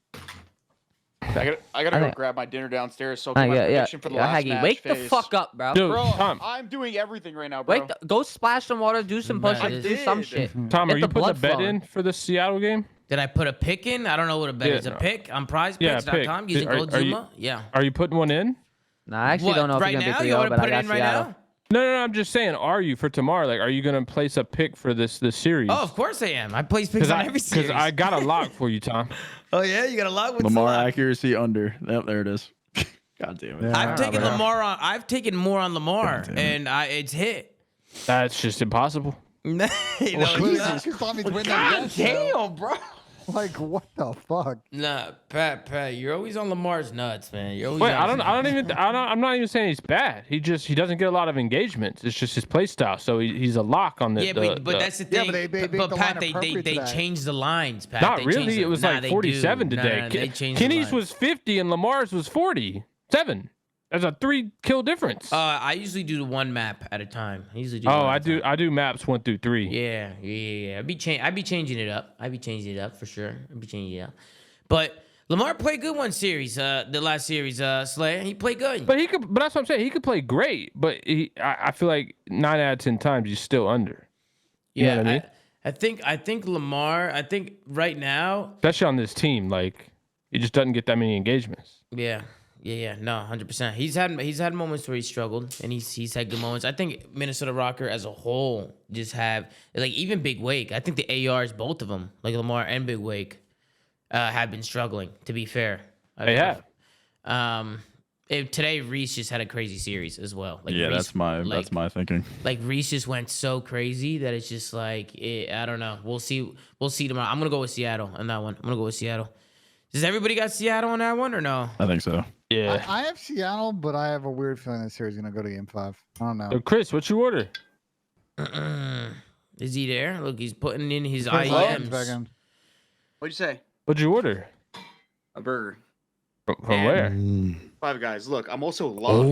I gotta I go think- grab my dinner downstairs. So my Yeah. prediction for the last Haggy, match. wake the FaZe. fuck up, bro. Dude, Bro, Tom, I'm doing everything right now, bro. Go splash some water, do some Man. push-ups, I do some did. shit. Tom, Get are you the putting a blood bet flowing. in for the Seattle game? Did I put a pick in? I don't know what a bet Yeah, is. A no. pick on Yeah, prizepicks.com pick. using Are- code are you- ZooMaa? Yeah. Are you putting one in? Nah, I actually What, don't know if right it's gonna now? be You 3-0, want to but I put it got in right Seattle. now? No. I'm just saying. Are you for tomorrow? Like, are you gonna place a pick for this series? Oh, of course I am. I place picks on every series. Because I got a lock for you, Tom. Oh yeah, you got a lot with Lamar Salah. accuracy under. Yep, there it is. God damn it. Yeah. I've taken bro. Lamar on. I've taken more on Lamar, God damn and it's hit. That's just impossible. You know, Clearly, it's not- Mr. Tommy's winning God that bet, damn, bro. so, like, what the fuck? Nah, Pat, you're always on Lamar's nuts, man. You're always Wait, on I'm not even saying he's bad. He doesn't get a lot of engagements. It's just his play style. So he's a lock on the. Yeah, but that's the Yeah, thing. but they make but the Pat, line they appropriate to that. changed the lines, Pat. not They changed really. the- It was nah, like they 47 do. today. Nah, they changed the Kenny's lines. was 50 and Lamar's was 47. There's a 3-kill difference. I usually do the one map at a time. I usually do. oh, one I at a do. time. I do maps 1 through 3. Yeah. I'd be changing it up. For sure. I'd be changing it up. But Lamar played good one series. The last series, Slayer, he played good. But that's what I'm saying. He could play great, but I feel like 9 out of 10 times he's still under. You know yeah, what I mean? I think Lamar. I think right now. Especially on this team, like he just doesn't get that many engagements. Yeah. No, 100%. He's had moments where he struggled, and he's had good moments. I think Minnesota Rokkr as a whole just have, like, even Big Wake. I think the ARs, both of them, like Lamar and Big Wake, have been struggling. To be fair, They have. Today Reese just had a crazy series as well. Like Yeah, Reese, that's my thinking. like Reese just went so crazy that it's just like I don't know. We'll see tomorrow. I'm gonna go with Seattle on that one. I'm gonna go with Seattle. Does everybody got Seattle on that one or no? I think so. Yeah. I have Seattle, but I have a weird feeling this series is going to go to Game 5. I don't know. So Chris, what you order? Is he there? Look, he's putting in his Chris Lyons back IEMs. in. What'd you say? What'd you order? A burger. From where? Five Guys. Look, I'm also locked.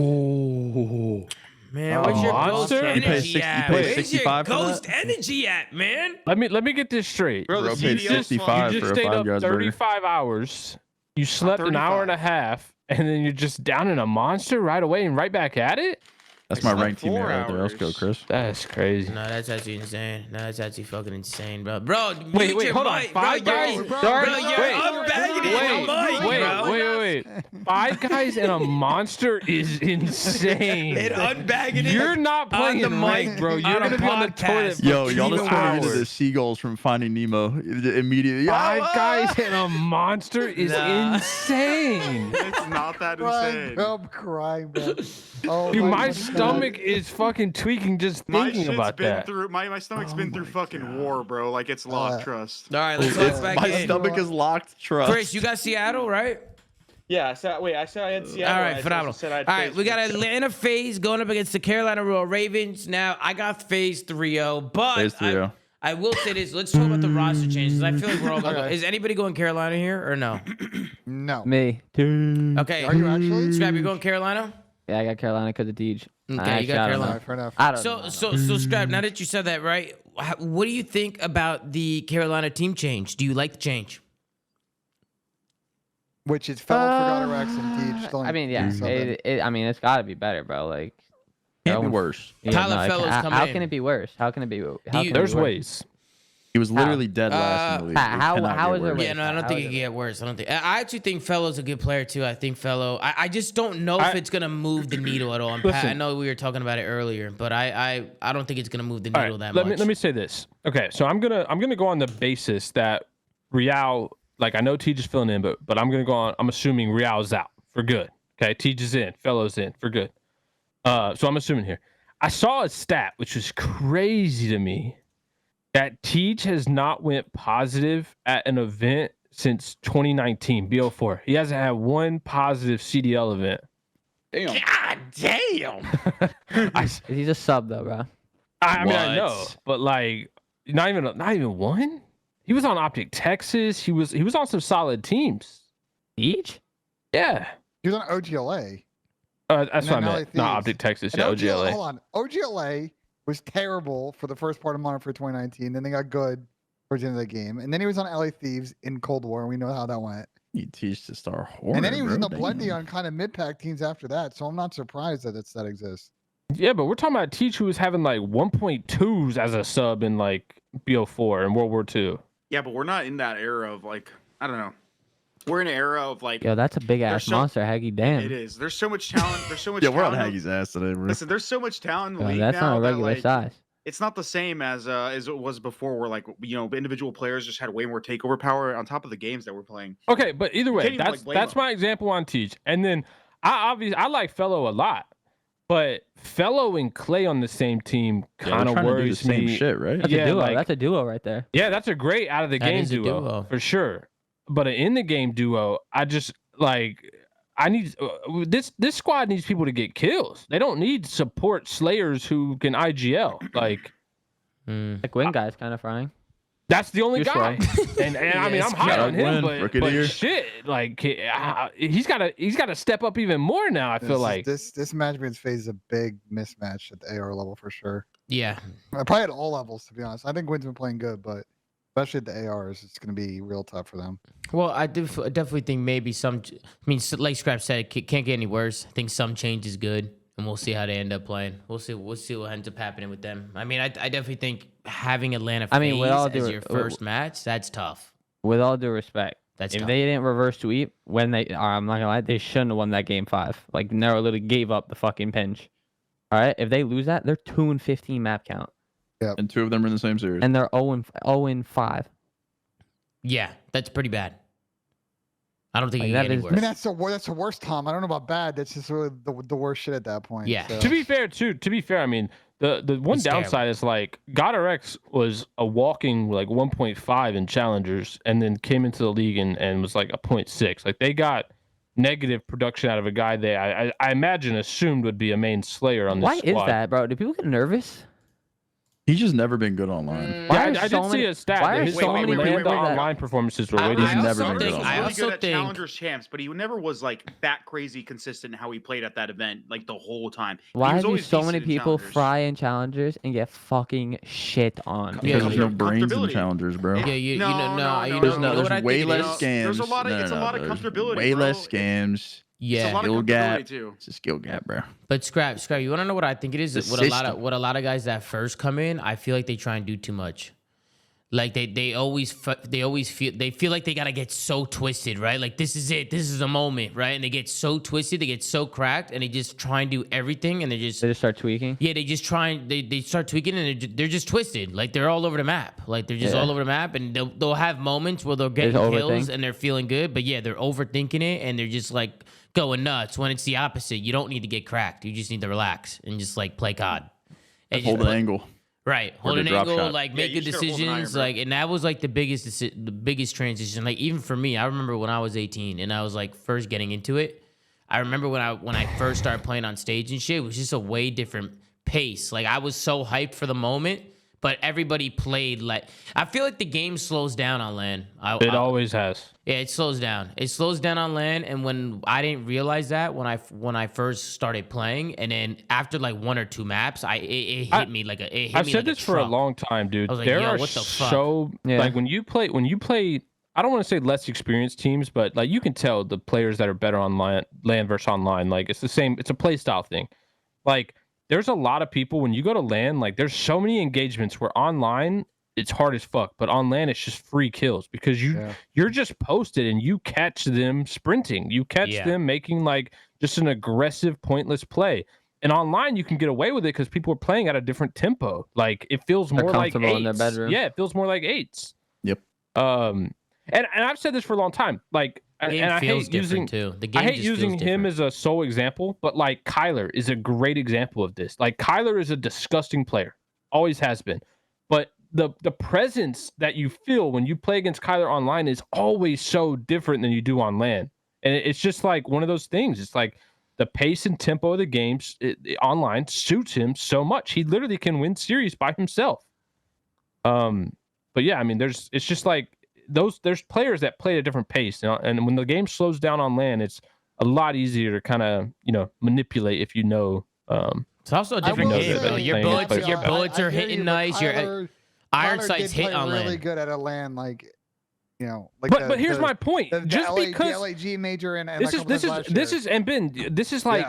Man, Oh, where's your ghost monster? You pay energy 60 at? you pay Where's your 65 for that? ghost energy at, man? Let me get this straight. Bro, the Bro paid CDL 65 You for just a stayed 5 up Guys burger. 35 hours. You slept an hour and a 35. half, and then you're just down in a monster right away and right back at it? That's It's my like ranked teammate 4 right there. Let's go, hours. Chris. That's crazy. No, that's actually insane. No, that's actually fucking insane, bro. Bro, Wait, mute your hold on. mic, Five bro. Guys? You're, Bro, bro, bro, you're wait, unbagging it. Wait. 5 Guys and a monster is insane. It unbagging it. You're not on playing the mic, rank, bro. on You're a gonna be on the podcast. toilet for Yo, 2 y'all just turned into the hours. seagulls from Finding Nemo immediately. Yo, 5 Guys and a monster is Nah. insane. It's not that insane. I'm crying, bro. Oh, Dude, my God. stomach is fucking tweaking just My thinking shit's about been that. through. My stomach's been through fucking war, bro. Like it's locked. Trust. All right, let's look back my in. stomach is locked. Trust. Chris, you got Seattle, right? Yeah. I said I had Seattle. All right, phenomenal. All right, we got Atlanta FaZe going up against the Carolina Royal Ravens. Now, I got FaZe 3-0, but FaZe 3-0. I will say this. Let's talk about the roster changes. I feel like we're all going to go. Is anybody going Carolina here or no? No. Me. Okay. Are you actually? Scrap, you going Carolina? Yeah, I got Carolina because of Deej. Okay, you got All Carolina. right, fair enough. I don't know. So Scrap, now that you said that, right, what do you think about the Carolina team change? Do you like the change? Which is fellow Forgotten Rex and Teach. I mean, yeah. I mean, it's got to be better, bro. Like, Can't be no- worse. yeah, Tyler no, Fellows come how in. can it be worse? How can it be? How can it be There's worse? ways. He was literally dead last in the league. how It cannot how get is it worse. worse? Yeah, no, I don't How think is it it can get worse. I don't think. I actually think Fellow's a good player too. I think Fellow. I just don't know if it's gonna move the needle at all. And Pat, I Listen. know we were talking about it earlier, but I don't think it's gonna move the All needle right, that much. let me say this. Okay, so I'm gonna go on the basis that Real, like I know Tej is filling in, but I'm gonna go on. I'm assuming Real's out for good. Okay, Tej is in, Fellow's in for good. So I'm assuming here. I saw a stat which was crazy to me that Tej has not went positive at an event since 2019 BO4. He hasn't had one positive CDL event. Damn. God damn. He's a sub though, bro. I mean, I know, What? but like, not even one. He was on Optic Texas. He was on some solid teams. Each? Yeah. He was on OGLA. That's what I then LA meant. Not Thieves. Optic Texas. And Yeah, OGLA. Hold on. OGLA was terrible for the first part of Modern Warfare 2019. Then they got good towards the end of the game. And then he was on LA Thieves in Cold War, and we know how that went. You teach to Star Hornet. And then he was in the bro. Blendy Damn. on kind of mid-pack teams after that. So I'm not surprised that that exists. Yeah, but we're talking about a Teach who was having like 1.2s as a sub in like BO4 in World War II. Yeah, but we're not in that era of like, I don't know. We're in an era of like, Yo, that's a big ass monster, Haggy. Damn. it is. There's so much talent. There's so much Yeah, we're on talent. Haggy's ass today, bro. Listen, there's so much talent in the Yo, league that's now not a that, regular like, size. it's not the same as it was before, where like individual players just had way more takeover power on top of the games that we're playing. Okay, but either way, can't even, that's like, blame that's him. my example on Teach. And then I like Fellow a lot, but Fellow and Clay on the same team Yeah, kind they're of trying to do the worries same me. shit, right? That's Yeah, a duo. like- That's a duo right there. Yeah, that's a great out of the That game is a duo, duo. for sure. But an in the game duo, I just like. I need this squad needs people to get kills. They don't need support slayers who can IGL. Like Like Wing guy's kind of frying. that's the only You're guy. And I mean, I'm Yes, high Shout on out him, Glenn, Rookie of but the Year. shit, like he's got to step up even more now. I feel like this match against FaZe is a big mismatch at the AR level for sure. Yeah. Probably at all levels, to be honest. I think Wynn's been playing good, but especially at the ARs, it's going to be real tough for them. Well, I definitely think maybe some. I mean, like Scrap said, it can't get any worse. I think some change is good, and we'll see how they end up playing. We'll see what ends up happening with them. I mean, I definitely think having Atlanta FaZe I mean, with all as due- your first match, that's tough. With all due respect, That's if tough. they didn't reverse sweep when they, I'm not gonna lie, they shouldn't have won that game 5. Like Nero literally gave up the fucking pinch. All right, if they lose that, they're 2-15 map count, And two of them are in the same series. and they're 0-5. Yeah, that's pretty bad. I don't think Like, you that get any is- worse. I mean, that's the worst, Tom. I don't know about bad. That's just really the worst shit at that point. Yeah. So. to be fair, I mean the one It's terrible. downside is like GodRX was a walking like 1.5 in challengers, and then came into the league and was like a 0.6. Like they got negative production out of a guy they I imagine assumed would be a main slayer on this Why squad. is that, bro? Do people get nervous? He's just never been good online. Why Yeah, are I so did many- see a stat why that are his so many Lambda people that- online performances were way He's I down. never also been think good I online. also really good at think Challengers champs, but he never was like that crazy consistent in how he played at that event like the whole time. He Why was do always so decent many in people Challengers. fry in challengers and get fucking shit on? Yeah, Because there's no comfortability. brains in challengers, bro. Yeah, you know, you There's know what I there's way think it less is? scams. There's a lot of- it's a lot of there's comfortability, Way bro. less scams. It's a Yeah, lot of Skill gap. comfortability too. It's a skill gap, bro. but scrap. You want to know what I think it is? The What system. a lot of guys that first come in, I feel like they try and do too much. Like they always feel like they gotta get so twisted, right? Like this is it, this is the moment, right? And they get so twisted, they get so cracked, and they just try and do everything, and they just start tweaking. yeah, they just try and they start tweaking, and they're just twisted. Like they're all over the map. Like they're just Yeah. all over the map, and they'll have moments where they'll get They just kills overthink. and they're feeling good, but yeah, they're overthinking it, and they're just like going nuts. When it's the opposite, you don't need to get cracked. You just need to relax and just like play COD. And Hold just an play- angle. Right, hold the an drop angle, shot. like Yeah, make you good just gotta hold an decisions, iron, bro. like, and that was like the biggest transition. Like even for me, I remember when I was 18 and I was like first getting into it. I remember when I first started playing on stage and shit, it was just a way different pace. Like I was so hyped for the moment, but everybody played like I feel like the game slows down on LAN. It always has. Yeah, it slows down. It slows down on LAN, and when I didn't realize that when I first started playing, and then after like 1 or 2 maps, it hit me like a. It hit I've me said like this for a truck. long time, dude. I was like, there yo, are what the fuck? so Yeah. like when you play I don't want to say less experienced teams, but like you can tell the players that are better on LAN versus online. Like it's the same. It's a play style thing. Like there's a lot of people when you go to LAN. Like there's so many engagements where online it's hard as fuck, but on LAN it's just free kills because you're just posted and you catch them sprinting. You catch Yeah. them making like just an aggressive, pointless play. And online you can get away with it because people are playing at a different tempo. Like it feels They're more like comfortable in their eights. bedroom. Yeah, it feels more like 8s. Yep. And I've said this for a long time. Like, The and game I feels hate different using too. The game I hate just using feels him different. as a sole example, but like Kyler is a great example of this. Like Kyler is a disgusting player, always has been. But the presence that you feel when you play against Kyler online is always so different than you do on LAN. And it's just like one of those things. It's like the pace and tempo of the games online suits him so much. He literally can win series by himself. But But yeah, I mean, it's just like there's players that play at a different pace, you know, and when the game slows down on LAN, it's a lot easier to kind of, you know, manipulate if you know. It's also a I different will game. say- though. Your Playing bullets, against your players. bullets are hear hitting you, but nice. Your Tyler iron did sights hit play on really land. good at a LAN, like, you know, like. But here's my point. Just because the LAG major and this is and Ben, this is like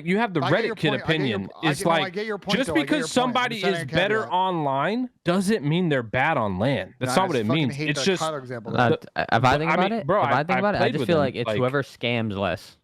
you have the I get your Reddit kid point. I get your- opinion. I It's get- no, I like get your point, just though. I get your because point. I'm somebody just is saying better caveat. online doesn't mean they're bad on LAN. That's No, not what I it fucking means. hate It's the just Kyler example. If I think I about mean, it, bro, if I think I about it, I played just with feel them, like it's like- whoever scams less.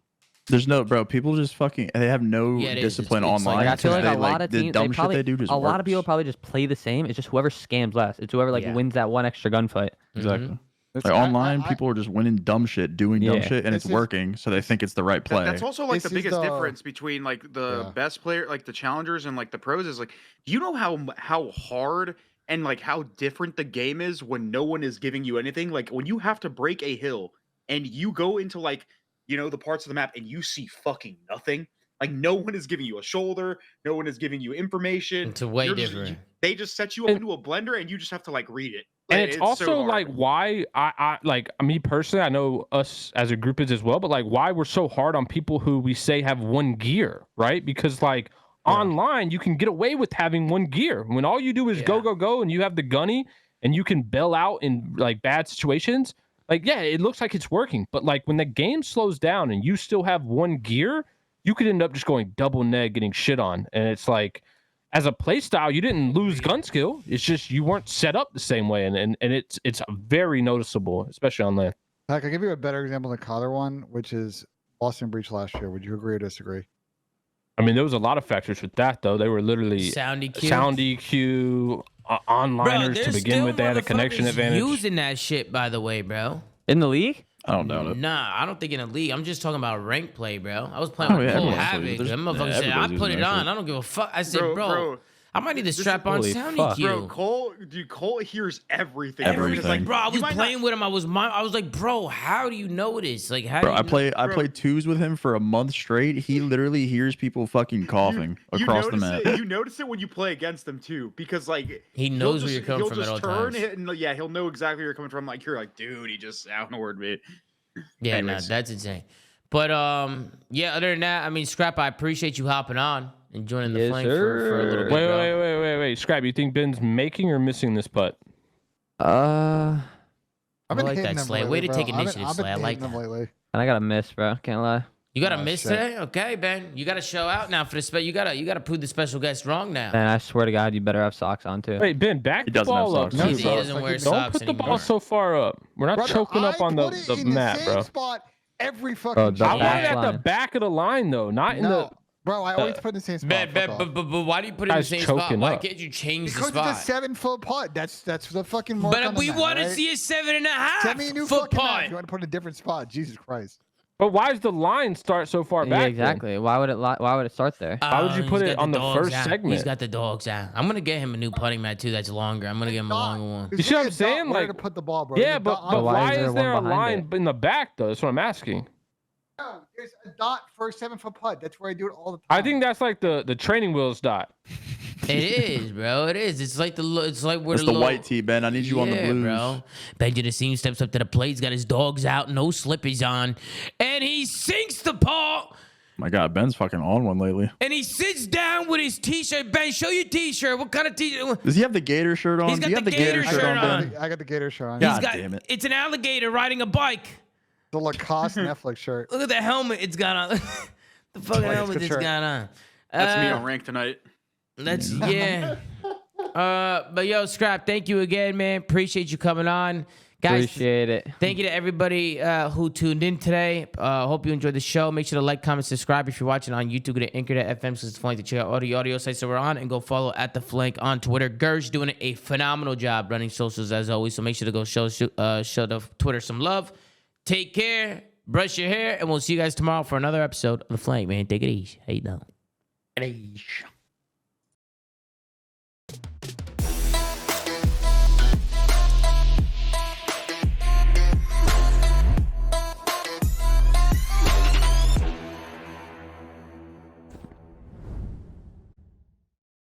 There's no, bro. People just fucking. They have no Yeah, it is. discipline It's like- online. Like, I feel like because a they, lot of the teams, dumb they probably, shit they do just a lot of people works. probably just play the same. It's just whoever scams less. It's whoever like Yeah. wins that one extra gunfight. Exactly. It's- Like online, I- people are just winning dumb shit, doing dumb Yeah. shit, and This it's is- working. So they think it's the right play. That's also like This the is biggest the- difference between like the Yeah. best player, like the challengers and like the pros is like, you know how hard and like how different the game is when no one is giving you anything. Like when you have to break a hill and you go into like, you know, the parts of the map and you see fucking nothing. Like no one is giving you a shoulder, no one is giving you information. It's way You're just- different. they just set you up And- into a blender and you just have to like read it. And Like, it's so also hard. like why I like me personally, I know us as a group is as well, but like why we're so hard on people who we say have one gear, right? Because like online you can get away with having one gear when all you do is Yeah. go and you have the gunny and you can bail out in like bad situations. Like yeah, it looks like it's working, but like when the game slows down and you still have one gear, you could end up just going double neg getting shit on. And it's like as a play style, you didn't lose gun skill. It's just you weren't set up the same way, and it's very noticeable, especially on LAN. Heck, I'll give you a better example than the Kyler one, which is Boston Breach last year. Would you agree or disagree? I mean, there was a lot of factors with that though. They were literally Sound EQ. sound EQ, onliners to there's begin still with. They had a connection motherfuckers advantage. Using that shit, by the way, bro. In the league, I don't doubt it. Nah, I don't think in a league. I'm just talking about rank play, bro. I was playing Oh, with yeah, Cole everyone's Havoc. playing. That There's- motherfucker said, I everybody's put using it that on. shit. I don't give a fuck. I said, bro, I might need to strap on holy sound fuck. EQ. Bro, Cole hears everything. Everything. It's like, Bro, I you was might playing not- with him. I was like, bro, how do you know this? Like, how Bro, do I you know? I played twos with him for a month straight. He literally hears people fucking coughing across the map. You notice it when you play against them too, because like He he'll knows where just- you're coming he'll from at just all turn times. it and yeah, he'll know exactly where you're coming from. Like you're like, dude, he just outscored me. Yeah, nah, Anyways. that's insane. But yeah, other than that, I mean, Scrap, I appreciate you hopping on and joining the Yes, flank for a little sir. bit, Wait, bro. wait. Scrap, you think Ben's making or missing this putt? I've I been like hitting that, them Slay. lately, Way to bro. take I've been- initiative, I've been Slay. I like hitting them that. lately. and I got a miss, bro. Can't lie. You got a Oh, miss shit. today? Okay, Ben. You got to show out now for the you gotta prove the special guest wrong now. Man, I swear to God, you better have socks on too. Wait, Ben, back He the doesn't have ball up. socks too, on. He bro. doesn't wear Don't socks put the ball anymore. so far up. We're not Brother, choking up I on put it the in map, the same bro. spot every fucking Bro, the I time. want it back at the line. back of the line though, not in No, bro, I always uh, put it in the same spot. Bet, fuck bet, off. but why do you put it in the Guy's same spot? choking Why up. can't you change Because the it's spot? a 7-foot putt. That's the fucking mark on But the we map, want to right? see a 7.5 Send me a new foot fucking map if putt. you want to put it in a different spot. Jesus Christ. But why does the line start so far Yeah, back? then? exactly. Why would it start there? Why would you He's put it got on the dogs first out. segment? He's got the dogs out. I'm gonna get him a new putting mat too. That's longer. I'm gonna get him a longer one. There's see what really I'm a dot saying? where Like- to put the ball, bro. Yeah, There's a but dot on why why is there is there a one behind line in the back though? That's what I'm asking. No, there's a dot for a 7-foot putt. That's where I do it all the time. I think that's like the training wheels dot. It is, bro. It is. It's like it's like where It's the little- white tee, Ben. I need you on the Yeah, blues. bro. Benji the Seam steps up to the plate. He's got his dogs out, no slippies on, and he sinks the ball. My God, Ben's fucking on one lately. And he sits down with his t-shirt. Ben, show your t-shirt. What kind of t-shirt? Does he have the Gator shirt on? He's got Do you have the the Gator Gator shirt shirt on, on. Ben? I got the Gator shirt on. God He's got, damn it. It's an alligator riding a bike. The Lacoste Netflix shirt. Look at the helmet it's got on. The fucking Like, it's helmet good it's shirt. got on. That's me on rank tonight. That's yeah. But yo, Scrap, thank you again, man. Appreciate you coming on. Guys, Appreciate it. thank you to everybody who tuned in today. Hope you enjoyed the show. Make sure to like, comment, subscribe. If you're watching on YouTube, go to Anchor.fm so it's flank to check out all the audio sites that we're on, and go follow at the flank on Twitter. Gersh doing a phenomenal job running socials as always. So make sure to go show the Twitter some love. Take care, brush your hair, and we'll see you guys tomorrow for another episode of the flank, man. Take it easy. How you doing?